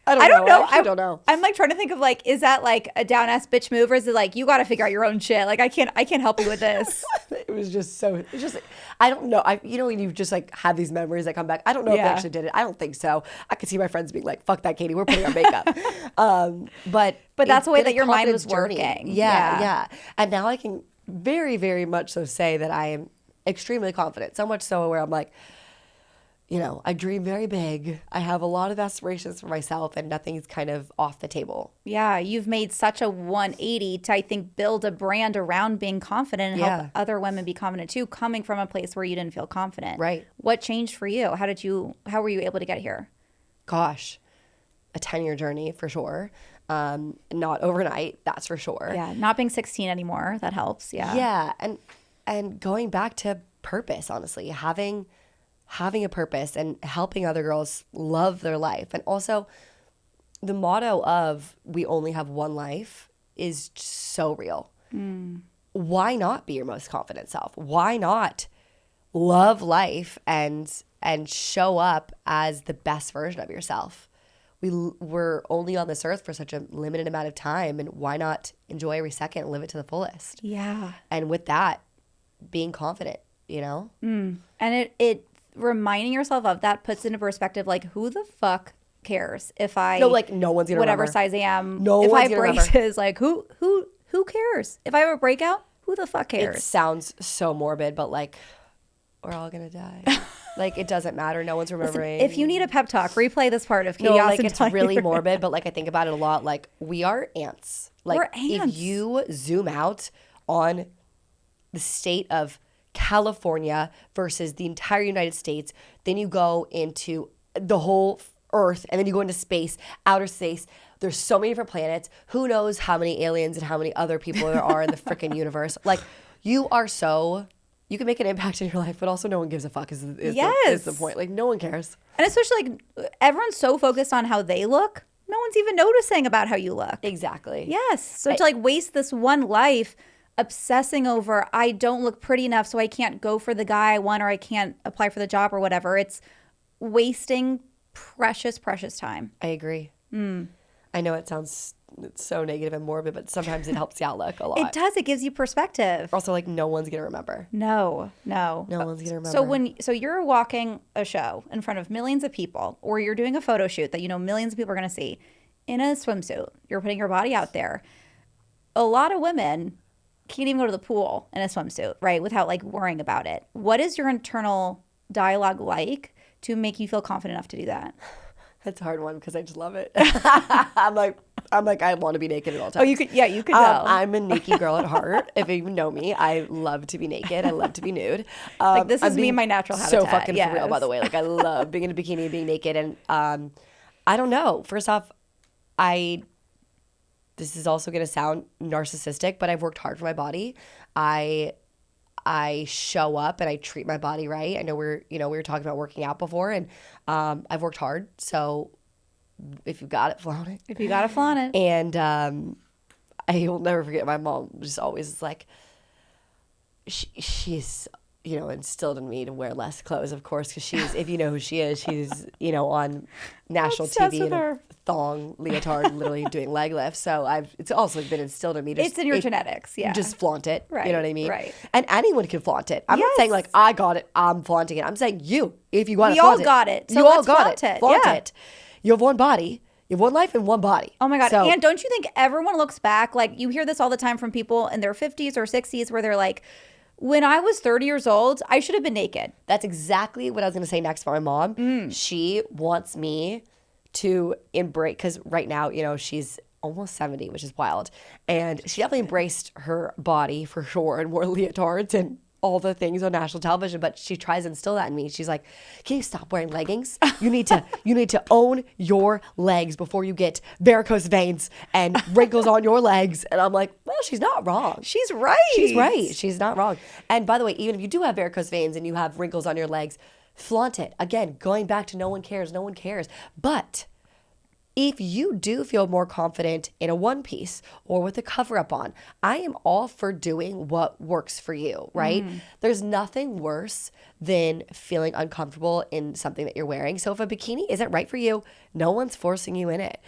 S4: I don't know.
S5: I don't know.
S4: I'm like trying to think of like, is that like a down ass bitch move, or is it like, you got to figure out your own shit? Like I can't help you with this.
S5: I don't know. When you just like have these memories that come back, I don't know if they actually did it. I don't think so. I could see my friends being like, fuck that, Katie, we're putting on makeup. But
S4: that's the way that your mind
S5: confidence
S4: was working.
S5: Yeah. And now I can very, very much so say that I am extremely confident. So much so where I'm like, I dream very big. I have a lot of aspirations for myself, and nothing's kind of off the table.
S4: Yeah, you've made such a 180 to, I think, build a brand around being confident and help other women be confident too, coming from a place where you didn't feel confident.
S5: Right.
S4: What changed for you? How were you able to get here?
S5: Gosh, a 10-year journey for sure. Not overnight, that's for sure.
S4: Yeah, not being 16 anymore, that helps. Yeah.
S5: Yeah, and going back to purpose, honestly, having a purpose and helping other girls love their life. And also the motto of we only have one life is so real. Why not be your most confident self? Why not love life and show up as the best version of yourself? We're only on this earth for such a limited amount of time, and why not enjoy every second and live it to the fullest?
S4: Yeah.
S5: And with that, being confident,
S4: And it reminding yourself of that puts into perspective, like, who the fuck cares if I
S5: no one's gonna
S4: whatever
S5: remember.
S4: size I am,
S5: No
S4: if
S5: one's
S4: I have
S5: gonna
S4: braces, like who cares if I have a breakout? Who the fuck cares?
S5: It sounds so morbid, but like, we're all gonna die. Like, it doesn't matter. No one's remembering.
S4: Listen, if you need a pep talk, replay this part of Katie
S5: no,
S4: Austin.
S5: like, it's really morbid, but like, I think about it a lot. Like, we are ants. Like,
S4: We're ants.
S5: if you zoom out on the state of California versus the entire United States, then you go into the whole Earth, and then you go into space, outer space. There's so many different planets. Who knows how many aliens and how many other people there are in the freaking universe? Like, you can make an impact in your life, but also no one gives a fuck is the point. Like, no one cares.
S4: And especially, like, everyone's so focused on how they look, no one's even noticing about how you look.
S5: Exactly.
S4: Yes. So to like waste this one life obsessing over, I don't look pretty enough, so I can't go for the guy I want, or I can't apply for the job or whatever. It's wasting precious, precious time.
S5: I agree. I know it's so negative and morbid, but sometimes it helps the outlook a lot.
S4: It does. It gives you perspective.
S5: Also, like, no one's gonna remember.
S4: No
S5: one's gonna remember.
S4: So you're walking a show in front of millions of people, or you're doing a photo shoot that millions of people are going to see in a swimsuit. You're putting your body out there. A lot of women can't even go to the pool in a swimsuit, right? Without like worrying about it. What is your internal dialogue like to make you feel confident enough to do that?
S5: That's a hard one because I just love it. I'm like, I'm like, I want to be naked at all times.
S4: Oh, you could tell.
S5: I'm a naked girl at heart. If you know me, I love to be naked. I love to be nude.
S4: Like, this is
S5: I'm
S4: me
S5: being
S4: in my natural
S5: So
S4: habitat.
S5: fucking for real, by the way. Like, I love being in a bikini, being naked. And I don't know. First off, this is also going to sound narcissistic, but I've worked hard for my body. I show up and I treat my body right. I know we were talking about working out before, and I've worked hard. So if you got it, flaunt it.
S4: If you got to flaunt it.
S5: And I will never forget, my mom just always is like, she's, instilled in me to wear less clothes, of course, because she's, if you know who she is, she's, on national
S4: Obsessed
S5: TV
S4: with
S5: in a
S4: her.
S5: thong leotard, literally doing leg lifts. So it's also been instilled in me.
S4: It's in your genetics, yeah.
S5: Just flaunt it.
S4: Right,
S5: You know what I mean?
S4: right.
S5: And anyone can flaunt it. I'm not saying like, I got it, I'm flaunting it. I'm saying if you want to
S4: We all
S5: flaunt it.
S4: got it, so
S5: you all
S4: let's
S5: got
S4: flaunt it.
S5: Flaunt
S4: Yeah.
S5: it. You have one body. You have one life and one body.
S4: Oh my God.
S5: So,
S4: And don't you think everyone looks back? Like, you hear this all the time from people in their 50s or 60s where they're like, when I was 30 years old, I should have been naked.
S5: that's exactly what I was going to say next about my mom. She wants me to embrace, because right now, she's almost 70, which is wild. And she definitely embraced her body for sure and wore leotards and all the things on national television, but she tries to instill that in me. She's like, can you stop wearing leggings? You need to own your legs before you get varicose veins and wrinkles on your legs. And I'm like, well, she's not wrong.
S4: She's right.
S5: She's right. She's not wrong. And by the way, even if you do have varicose veins and you have wrinkles on your legs, flaunt it. Again, going back to no one cares. But if you do feel more confident in a one piece or with a cover up on, I am all for doing what works for you, right? There's nothing worse than feeling uncomfortable in something that you're wearing. So if a bikini isn't right for you, no one's forcing you in it.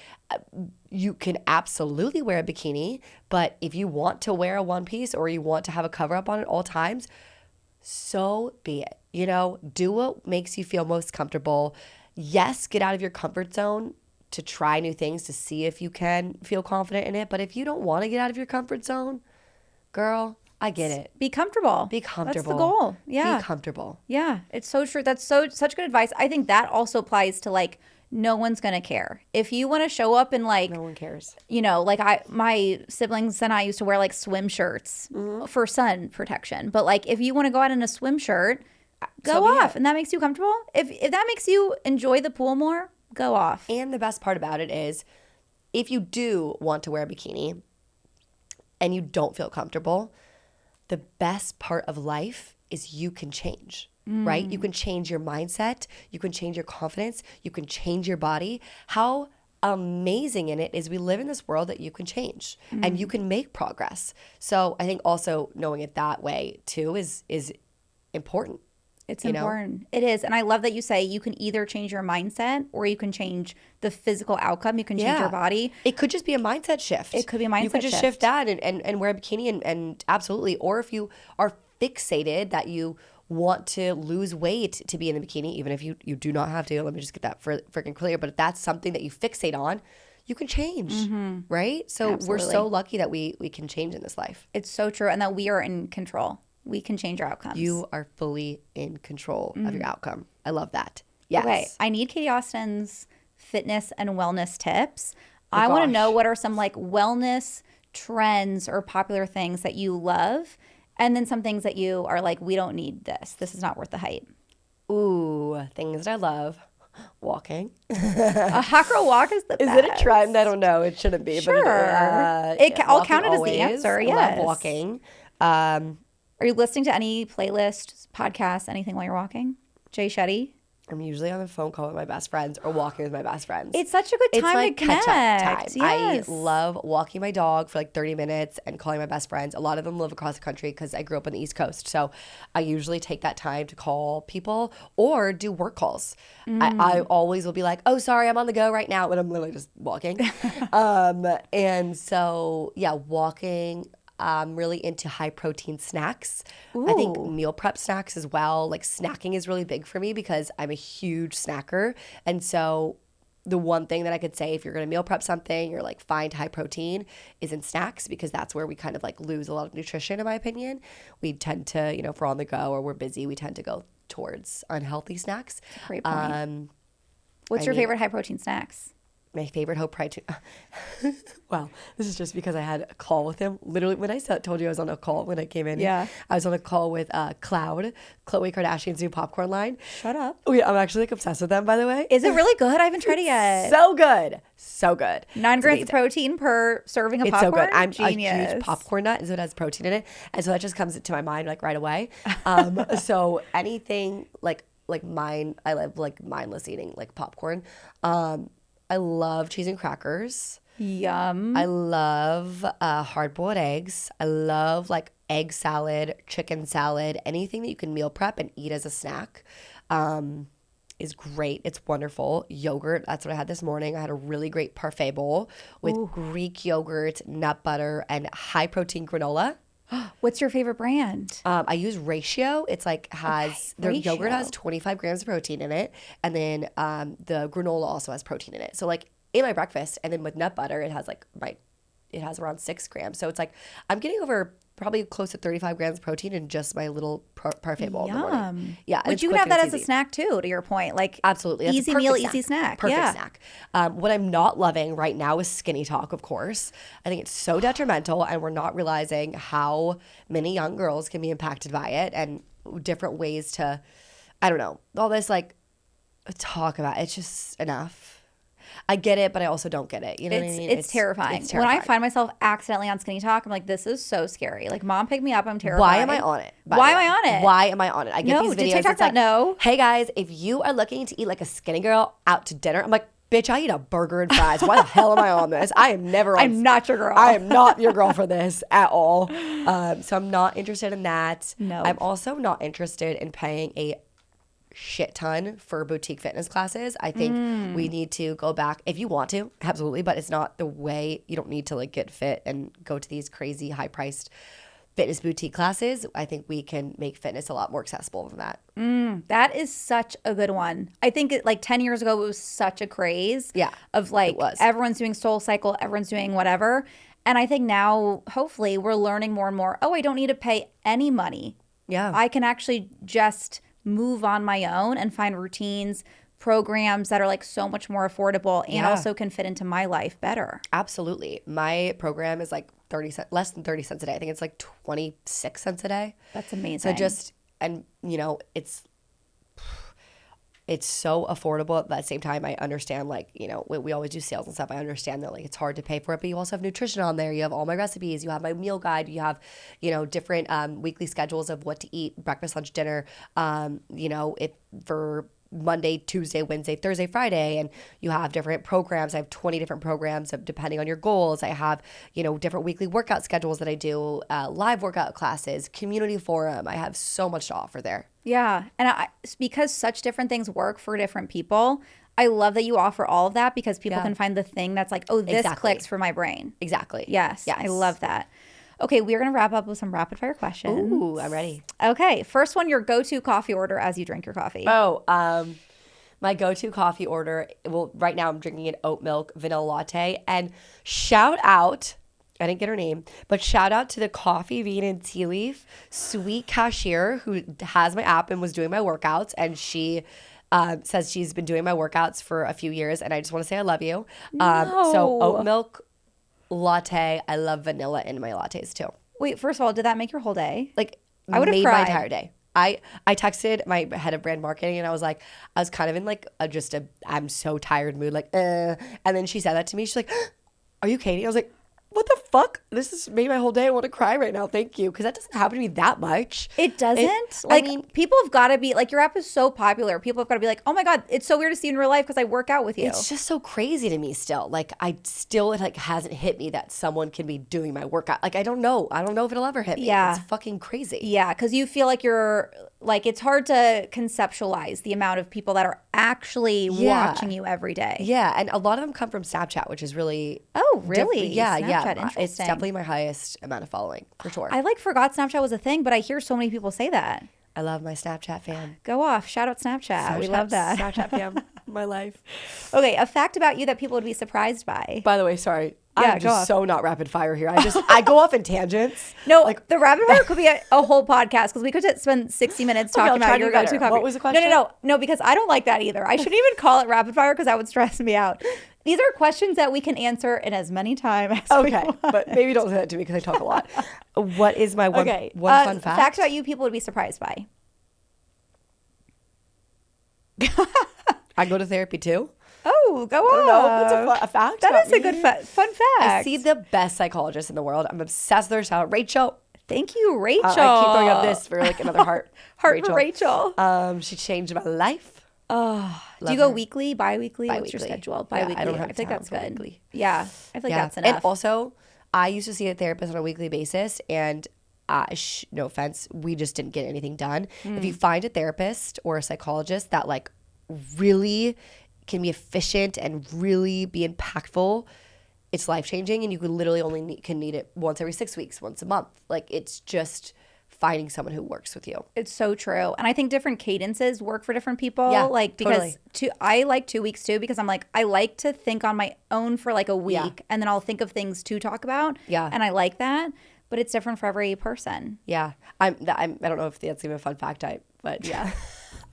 S5: You can absolutely wear a bikini, but if you want to wear a one piece or you want to have a cover up on at all times, so be it. Do what makes you feel most comfortable. Yes, get out of your comfort zone to try new things to see if you can feel confident in it. But if you don't want to get out of your comfort zone, girl, I get it.
S4: Be comfortable.
S5: Be comfortable.
S4: That's the goal. Yeah.
S5: Be comfortable.
S4: Yeah. It's so true. That's such good advice. I think that also applies to like, no one's going to care. If you want to show up in like,
S5: No one cares.
S4: like my siblings and I used to wear like swim shirts for sun protection. But like, if you want to go out in a swim shirt, go
S5: So be
S4: off.
S5: it.
S4: And that makes you comfortable. If that makes you enjoy the pool more, go off.
S5: And the best part about it is if you do want to wear a bikini and you don't feel comfortable, the best part of life is you can change, right? You can change your mindset. You can change your confidence. You can change your body. How amazing in it is we live in this world that you can change and you can make progress. So I think also knowing it that way too is important.
S4: It's important. It is. And I love that you say you can either change your mindset or you can change the physical outcome. You can change your body.
S5: It could just be a mindset shift.
S4: It could be a mindset
S5: You could just
S4: shift.
S5: shift that and wear a bikini and absolutely. Or if you are fixated that you want to lose weight to be in the bikini, even if you do not have to, let me just get that freaking clear. But if that's something that you fixate on, you can change, right? So we're
S4: Absolutely.
S5: so lucky that we can change in this life.
S4: It's so true. And that we are in control. We can change our outcomes.
S5: You are fully in control of your outcome. I love that. Yes.
S4: Okay, I need Katie Austin's fitness and wellness tips. I want to know what are some like wellness trends or popular things that you love, and then some things that you are like, we don't need this. This is not worth the hype.
S5: Ooh, things that I love. Walking.
S4: A hot girl walk is the
S5: Is
S4: best.
S5: it a trend? I don't know. It shouldn't be.
S4: Sure.
S5: But
S4: I'll
S5: walking
S4: count it as the
S5: always.
S4: answer,
S5: I
S4: yes.
S5: love walking.
S4: Are you listening to any playlists, podcasts, anything while you're walking? Jay Shetty?
S5: I'm usually on the phone call with my best friends or walking with my best friends.
S4: It's such a good time
S5: my
S4: to connect.
S5: catch-up time.
S4: Yes.
S5: I love walking my dog for like 30 minutes and calling my best friends. A lot of them live across the country because I grew up on the East Coast. So I usually take that time to call people or do work calls. I always will be like, oh, sorry, I'm on the go right now. But I'm literally just walking. And so, yeah, walking. I'm really into high protein snacks. I think meal prep snacks as well. Like snacking is really big for me because I'm a huge snacker. And so the one thing that I could say if you're going to meal prep something or like find high protein is in snacks, because that's where we kind of like lose a lot of nutrition, in my opinion. We tend to, if we're on the go or we're busy, we tend to go towards unhealthy snacks.
S4: Great point. What's your favorite high protein snacks?
S5: my favorite Hope Pride. Wow, this is just because I had a call with him. Literally, when I told you I was on a call when I came in,
S4: Yeah.
S5: I was on a call with Cloud, Khloe Kardashian's new popcorn line.
S4: Shut up.
S5: Oh, yeah, I'm actually like obsessed with them, by the way.
S4: Is it really good? I haven't tried it yet.
S5: So good. So good.
S4: 9
S5: It's
S4: grams
S5: amazing.
S4: of protein per serving of
S5: It's
S4: popcorn.
S5: so good. I'm
S4: Genius.
S5: a huge popcorn nut, and so it has protein in it. And so that just comes to my mind like right away. So anything like mine, I love like mindless eating, like popcorn. I love cheese and crackers.
S4: Yum.
S5: I love hard-boiled eggs. I love like egg salad, chicken salad, anything that you can meal prep and eat as a snack is great. It's wonderful. Yogurt, that's what I had this morning. I had a really great parfait bowl with Greek yogurt, nut butter, and high-protein granola.
S4: What's your favorite brand?
S5: I use Ratio. It's like their yogurt has
S4: Ratio.
S5: 25 grams of protein in it, and then the granola also has protein in it. So like in my breakfast, and then with nut butter, it has around 6 grams. So it's like I'm getting over probably close to 35 grams of protein in just my little parfait bowl in the morning.
S4: Yum.
S5: Yeah, and
S4: But
S5: it's
S4: you could
S5: quick
S4: have
S5: and
S4: that
S5: it's
S4: as a
S5: easy.
S4: snack too, to your point. Like
S5: Absolutely. That's a
S4: easy
S5: perfect
S4: meal,
S5: snack.
S4: easy snack.
S5: Perfect
S4: yeah.
S5: snack. What I'm not loving right now is SkinnyTok, of course. I think it's so detrimental, and we're not realizing how many young girls can be impacted by it, and different ways to, I don't know, all this like talk about it's just enough. I get it, but I also don't get it. You know what I mean?
S4: It's terrifying.
S5: It's
S4: When I
S5: terrifying.
S4: find myself accidentally on SkinnyTok, I'm like, this is so scary. Like, mom picked me up. I'm terrified.
S5: Why am I on it? by
S4: Why
S5: the
S4: am I
S5: way?
S4: on it?
S5: Why am I on it? I get
S4: No,
S5: these
S4: did
S5: videos.
S4: TikTok
S5: It's like,
S4: not know?
S5: hey guys, if you are looking to eat like a skinny girl out to dinner, I'm like, bitch, I eat a burger and fries. Why the hell am I on this? I am never on.
S4: I'm not your girl.
S5: I am not your girl for this at all. So I'm not interested in that.
S4: No.
S5: I'm also not interested in paying a shit ton for boutique fitness classes. I think we need to go back if you want to, absolutely, but it's not the way. You don't need to like get fit and go to these crazy high priced fitness boutique classes. I think we can make fitness a lot more accessible than that.
S4: That is such a good one. I think like 10 years ago, it was such a craze.
S5: Yeah,
S4: Of like
S5: it was.
S4: everyone's doing Soul Cycle, everyone's doing whatever. And I think now, hopefully, we're learning more and more. Oh, I don't need to pay any money.
S5: Yeah.
S4: I can actually just move on my own and find routines, programs that are like so much more affordable and
S5: Yeah.
S4: also can fit into my life better.
S5: Absolutely. My program is like 30 cents, less than 30 cents a day. I think it's like 26 cents a day.
S4: That's amazing.
S5: So it's so affordable. At the same time, I understand, like, we always do sales and stuff. I understand that like it's hard to pay for it, but you also have nutrition on there. You have all my recipes. You have my meal guide. You have, different weekly schedules of what to eat, breakfast, lunch, dinner. If for Monday, Tuesday, Wednesday, Thursday, Friday, and you have different programs. I have 20 different programs depending on your goals. I have, different weekly workout schedules that I do, live workout classes, community forum. I have so much to offer there.
S4: Yeah. And because such different things work for different people, I love that you offer all of that because people
S5: Yeah.
S4: can find the thing that's like, oh, this
S5: Exactly.
S4: clicks for my brain.
S5: Exactly.
S4: Yes. I love that. Okay, we're going to wrap up with some rapid fire questions.
S5: Ooh, I'm ready.
S4: Okay, first one, your go-to coffee order as you drink your coffee.
S5: Oh, my go-to coffee order. Well, right now I'm drinking an oat milk vanilla latte. And shout out, I didn't get her name, but shout out to the Coffee Bean and Tea Leaf sweet cashier who has my app and was doing my workouts. And she says she's been doing my workouts for a few years. And I just want to say I love you. So oat milk latte. I love vanilla in my lattes too.
S4: Wait, first of all, did that make your whole day?
S5: Like,
S4: I would've
S5: made
S4: cried.
S5: my entire day. I texted my head of brand marketing and I was kind of in like a I'm so tired mood, like, and then she said that to me. She's like, are you Katie? I was like, what the fuck? This has made my whole day. I want to cry right now. Thank you. Because that doesn't happen to me that much.
S4: It doesn't?
S5: I mean,
S4: people have got to be, like, your app is so popular. People have got to be like, oh my God, it's so weird to see you in real life because I work out with you.
S5: it's just so crazy to me still. Like, it like hasn't hit me that someone can be doing my workout. Like, I don't know if it'll ever hit me.
S4: Yeah.
S5: It's fucking crazy.
S4: Yeah, because you feel like you're, like, it's hard to conceptualize the amount of people that are actually
S5: Yeah.
S4: watching you every day.
S5: Yeah. And a lot of them come from Snapchat, which is really.
S4: Oh, really?
S5: Yeah.
S4: Snapchat,
S5: It's
S4: interesting.
S5: definitely my highest amount of following, for sure.
S4: I forgot Snapchat was a thing, but I hear so many people say that.
S5: I love my Snapchat fam.
S4: Go off. Shout out Snapchat. We love that.
S5: Snapchat fam. My life.
S4: Okay, a fact about you that people would be surprised by.
S5: By the way, sorry.
S4: Yeah,
S5: I'm
S4: go off.
S5: just so not rapid fire here. I go off in tangents.
S4: No, like the rapid fire could be a whole podcast because we could spend 60 minutes
S5: Okay,
S4: talking
S5: I'll try
S4: about
S5: to
S4: your
S5: do better.
S4: go-to coffee.
S5: What was the question?
S4: No, because I don't like that either. I shouldn't even call it rapid fire because that would stress me out. These are questions that we can answer in as many times as we
S5: Okay,
S4: want.
S5: but maybe don't say that to me because I talk a lot. What is my one,
S4: Okay.
S5: one fun fact?
S4: Fact about you people would be surprised by.
S5: I go to therapy too.
S4: Oh, go on.
S5: I don't know. What's a fact?
S4: That
S5: about
S4: is a
S5: me?
S4: good fun fact.
S5: I see the best psychologist in the world. I'm obsessed with her. Shout out Rachel.
S4: Thank you, Rachel.
S5: I keep throwing up this for like another heart.
S4: Heart for Rachel.
S5: She changed my life.
S4: Oh, do you
S5: Love
S4: go
S5: her.
S4: weekly, bi-weekly? What's your
S5: Bi-weekly.
S4: schedule?
S5: Yeah, I
S4: Bi-weekly.
S5: don't have
S4: think
S5: time
S4: that's
S5: for
S4: good.
S5: weekly.
S4: Yeah, I feel like that's enough.
S5: And also, I used to see a therapist on a weekly basis, and no offense, we just didn't get anything done. If you find a therapist or a psychologist that like really can be efficient and really be impactful, it's life-changing, and you can literally only can need it once every 6 weeks, once a month. Like, it's just finding someone who works with you.
S4: It's so true. And I think different cadences work for different people.
S5: Yeah,
S4: like because I like 2 weeks too, because I'm like, I like to think on my own for like a week,
S5: Yeah.
S4: and then I'll think of things to talk about.
S5: Yeah.
S4: And I like that, but it's different for every person.
S5: Yeah, I don't know if that's even a fun fact, but yeah.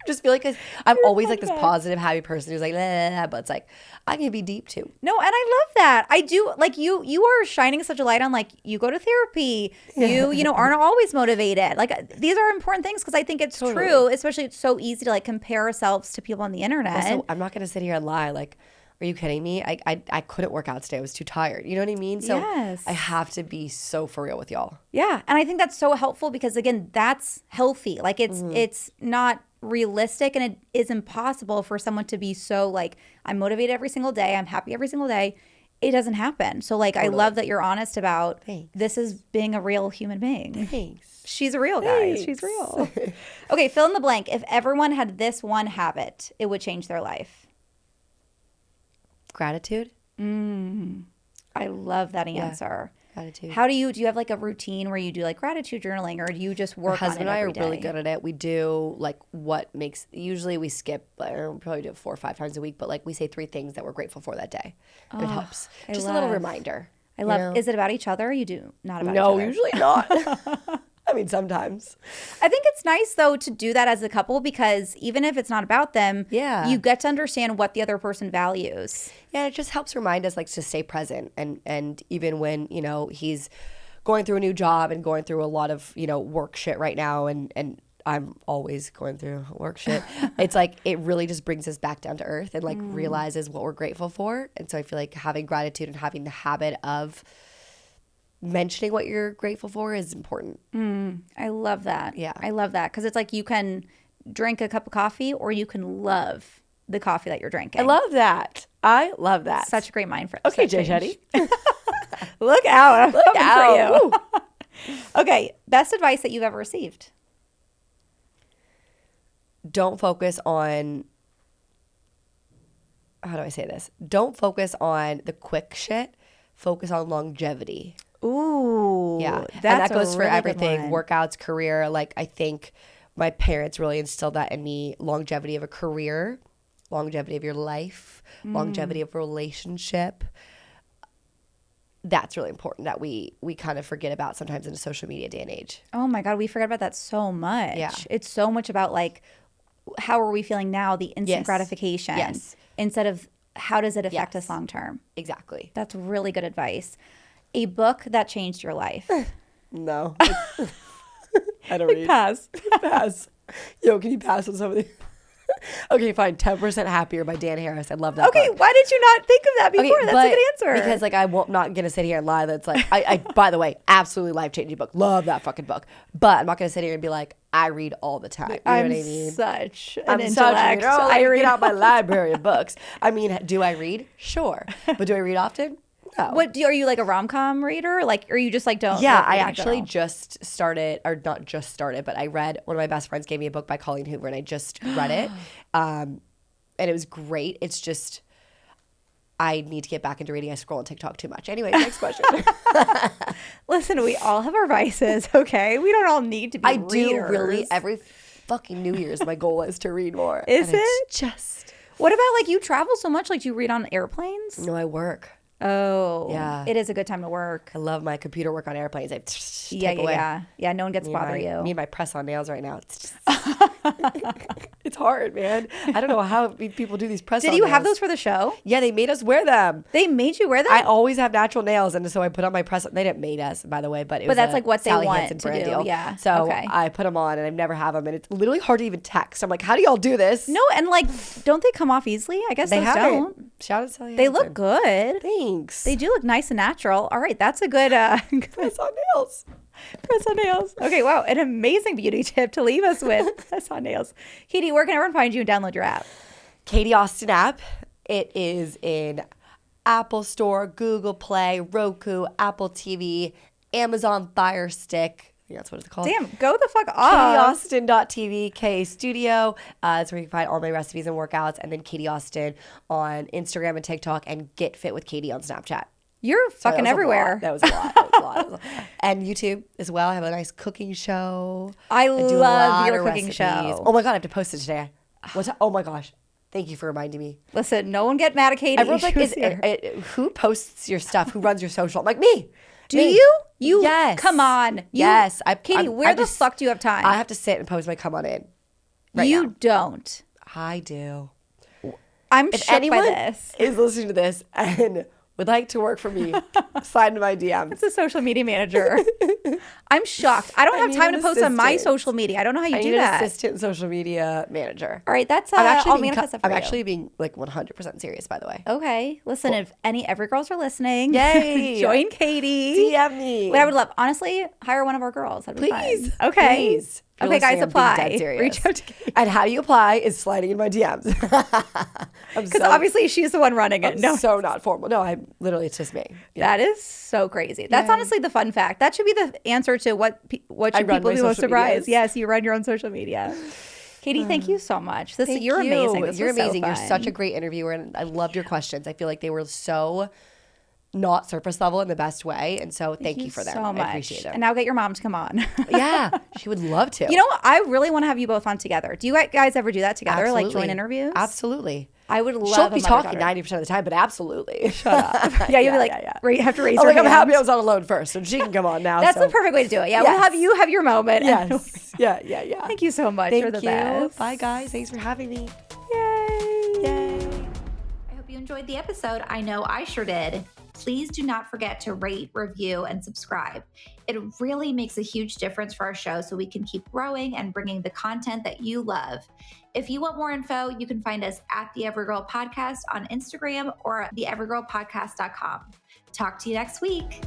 S5: I just feel like I'm always like this positive, happy person who's like, "Nah," but it's like I can be deep too.
S4: No, and I love that. I do. Like you are shining such a light on, like, you go to therapy. You know, aren't always motivated. Like, these are important things, because I think it's true. Especially, it's so easy to like compare ourselves to people on the internet.
S5: Also, I'm not gonna sit here and lie. Like, are you kidding me? I couldn't work out today. I was too tired. You know what I mean? So
S4: Yes.
S5: I have to be so for real with y'all.
S4: Yeah, and I think that's so helpful, because again, that's healthy. Like, it's not realistic, and it is impossible for someone to be so like, I'm motivated every single day, I'm happy every single day. It doesn't happen. So like, I love that you're honest about this is being a real human being.
S5: Thanks.
S4: She's real, guys. She's real. Okay, fill in the blank. If everyone had this one habit, it would change their life.
S5: Gratitude.
S4: I love that answer.
S5: Gratitude.
S4: How do you have like a routine where you do like gratitude journaling, or do you just work
S5: My husband
S4: on
S5: and
S4: it
S5: I are
S4: every
S5: really
S4: day?
S5: good at it. We do like what makes, usually we skip, I don't know, probably do it 4 or 5 times a week, but like we say 3 things that we're grateful for that day. And it helps.
S4: I
S5: Just a little
S4: love-
S5: reminder.
S4: I love.
S5: know?
S4: Is it about each other? You do not about
S5: No,
S4: each other.
S5: usually not. I mean, sometimes.
S4: I think it's nice though to do that as a couple, because even if it's not about them,
S5: Yeah.
S4: you get to understand what the other person values.
S5: Yeah, it just helps remind us like to stay present, and even when, you know, he's going through a new job and going through a lot of, you know, work shit right now, and I'm always going through work shit. It's like it really just brings us back down to earth and like realizes what we're grateful for. And so I feel like having gratitude and having the habit of mentioning what you're grateful for is important.
S4: I love that.
S5: Yeah.
S4: I love that, because it's like you can drink a cup of coffee, or you can love the coffee that you're drinking.
S5: I love that. I love that.
S4: Such a great mind for
S5: Okay,
S4: set
S5: Jay
S4: change.
S5: Shetty.
S4: Look out! I'm coming
S5: out.
S4: for you. Okay, best advice that you've ever received.
S5: Don't focus on, how do I say this? Don't focus on the quick shit. Focus on longevity.
S4: Ooh,
S5: Yeah.
S4: that's
S5: And that
S4: a
S5: goes for
S4: really good
S5: everything.
S4: one.
S5: Workouts, career. Like, I think my parents really instilled that in me. Longevity of a career, longevity of your life, longevity of a relationship. That's really important that we kind of forget about sometimes in a social media day and age.
S4: Oh my God, we forget about that so much.
S5: Yeah.
S4: It's so much about like, how are we feeling now? The instant
S5: Yes.
S4: gratification.
S5: Yes.
S4: Instead of how does it affect
S5: Yes.
S4: us long term?
S5: Exactly.
S4: That's really good advice. A book that changed your life.
S5: No. I don't read.
S4: Pass.
S5: Pass. Yo, can you pass on somebody? Okay, fine. 10% Happier by Dan Harris. I love that
S4: Okay,
S5: book.
S4: why did you not think of that before?
S5: Okay,
S4: That's
S5: but
S4: a good answer.
S5: Because like I won't not gonna sit here and lie. That's like I by the way, absolutely life changing book. Love that fucking book. But I'm not gonna sit here and be like I read all the time. You know
S4: I'm
S5: what I mean?
S4: such an
S5: I'm
S4: intellect.
S5: such,
S4: I read
S5: get out my library of books. I mean, do I read? Sure, but do I read often? No.
S4: Are you like a rom-com reader? Like, or you just like don't?
S5: Yeah,
S4: like,
S5: I
S4: read in
S5: actually
S4: general?
S5: just started, or not just started, but I read, one of my best friends gave me a book by Colleen Hoover, and I just read it. And it was great. It's just, I need to get back into reading. I scroll on TikTok too much. Anyway, next question.
S4: Listen, we all have our vices, okay? We don't all need to be
S5: I do
S4: readers.
S5: really, every fucking New Year's, my goal is to read more.
S4: Is
S5: And
S4: it?
S5: it's just,
S4: What about like you travel so much? Like, do you read on airplanes?
S5: no, I work.
S4: Oh,
S5: Yeah.
S4: It is a good time to work.
S5: I love my computer work on airplanes. I
S4: Yeah,
S5: take away.
S4: yeah. No one gets to bother
S5: Me
S4: you.
S5: and my press on nails right now. It's just, It's hard, man. I don't know how people do these press-on
S4: Did you have
S5: nails.
S4: those for the show?
S5: Yeah, they made us wear them.
S4: They made you wear them?
S5: I always have natural nails, and so I put on my press. They didn't make us, by the way, but it was
S4: that's
S5: a
S4: like what they
S5: Sally
S4: want
S5: Hansen
S4: to
S5: brand
S4: do,
S5: deal.
S4: yeah.
S5: So
S4: Okay.
S5: I put them on, and I've never had them, and it's literally hard to even text. I'm like, how do y'all do this?
S4: No, and like, don't they come off easily? I guess
S5: they
S4: those
S5: haven't.
S4: don't.
S5: Shout out to Sally
S4: They
S5: Hansen.
S4: look good.
S5: Thanks.
S4: They do look nice and natural. All right, that's a good
S5: press on nails.
S4: press on nails. Okay, wow, an amazing beauty tip to leave us with. Press on nails. Katie, where can everyone find you and download your app?
S5: Katie Austin app. It is in Apple Store, Google Play, Roku, Apple TV, Amazon Fire Stick. I think that's what it's called.
S4: Damn, go the fuck off.
S5: KatieAustin.tv, K Studio. That's where you can find all my recipes and workouts. And then Katie Austin on Instagram and TikTok, and Get Fit with Katie on Snapchat.
S4: You're
S5: Sorry,
S4: fucking
S5: that was a
S4: everywhere.
S5: lot. That was a lot. That was a lot. That was a lot. And YouTube as well. I have a nice cooking show.
S4: I
S5: do a
S4: love
S5: lot
S4: your
S5: of
S4: cooking
S5: recipes.
S4: show.
S5: Oh my God, I have to post it today. Oh my gosh. Thank you for reminding me.
S4: Listen, no one get mad at Katie.
S5: Everyone's like,
S4: She was here.
S5: who posts your stuff? Who runs your social? I'm like, me.
S4: Do
S5: Me.
S4: you? You?
S5: Yes.
S4: Come on. You,
S5: Yes.
S4: Katie, where the fuck do you have time?
S5: I have to sit and post my come on in. Right
S4: you
S5: now.
S4: don't.
S5: I do.
S4: I'm
S5: If
S4: shook
S5: anyone
S4: by this.
S5: is listening to this and would like to work for me, slide into my DMs.
S4: It's a social media manager. I'm shocked. I don't have
S5: need
S4: time
S5: an
S4: to post on my
S5: assistant.
S4: social media. I don't know how you
S5: I
S4: do
S5: need an
S4: that.
S5: assistant social media manager.
S4: All right, that's
S5: I'm actually
S4: I'll
S5: being,
S4: manifest that for
S5: I'm
S4: you.
S5: actually being like 100% serious, by the way.
S4: Okay, listen, if any Everygirls are listening,
S5: Yay.
S4: join Katie.
S5: DM me.
S4: Wait, I would love, honestly, hire one of our girls. That'd be
S5: Please.
S4: fun. Okay.
S5: Please. If you're
S4: Okay, guys,
S5: listening, I'm being dead
S4: apply.
S5: serious.
S4: Reach out to Katie.
S5: And how do you apply is sliding in my DMs.
S4: Because obviously she's the one running it.
S5: I'm
S4: No,
S5: so not formal. No, I'm literally, it's just me. Yeah.
S4: that is so crazy. That's honestly the fun fact. That should be the answer to what
S5: I
S4: should
S5: run
S4: people
S5: my
S4: be most
S5: social
S4: surprised.
S5: medias.
S4: Yes, you run your own social media. Katie, thank you so much.
S5: Thank
S4: You're
S5: you.
S4: amazing. This
S5: You're
S4: was so
S5: amazing. You're
S4: fun.
S5: such a great interviewer, and I loved your questions. I feel like they were so not surface level in the best way, and so thank you for them.
S4: so much.
S5: I appreciate it.
S4: And now get your mom to come on.
S5: Yeah, she would love to.
S4: You know, I really want to have you both on together. Do you guys ever do that together? Like
S5: Absolutely.
S4: join interviews?
S5: Absolutely.
S4: I would love.
S5: She'll
S4: a
S5: be
S4: mother-daughter.
S5: talking 90% of the time, but absolutely.
S4: Shut up. Yeah, you'll be like, have to raise
S5: I'm
S4: your
S5: like, I'm happy I
S4: hand.
S5: was on alone first, so she can come on now.
S4: That's
S5: so.
S4: the perfect way to do it. Yeah,
S5: Yes.
S4: we'll have you have your moment.
S5: Yes. Yeah.
S4: Thank you so much.
S5: Thank
S4: You're the
S5: you.
S4: best.
S5: Bye, guys. Thanks for having me.
S4: Yay.
S6: I hope you enjoyed the episode. I know I sure did. Please do not forget to rate, review, and subscribe. It really makes a huge difference for our show so we can keep growing and bringing the content that you love. If you want more info, you can find us at the Everygirl Podcast on Instagram or theeverygirlpodcast.com. Talk to you next week.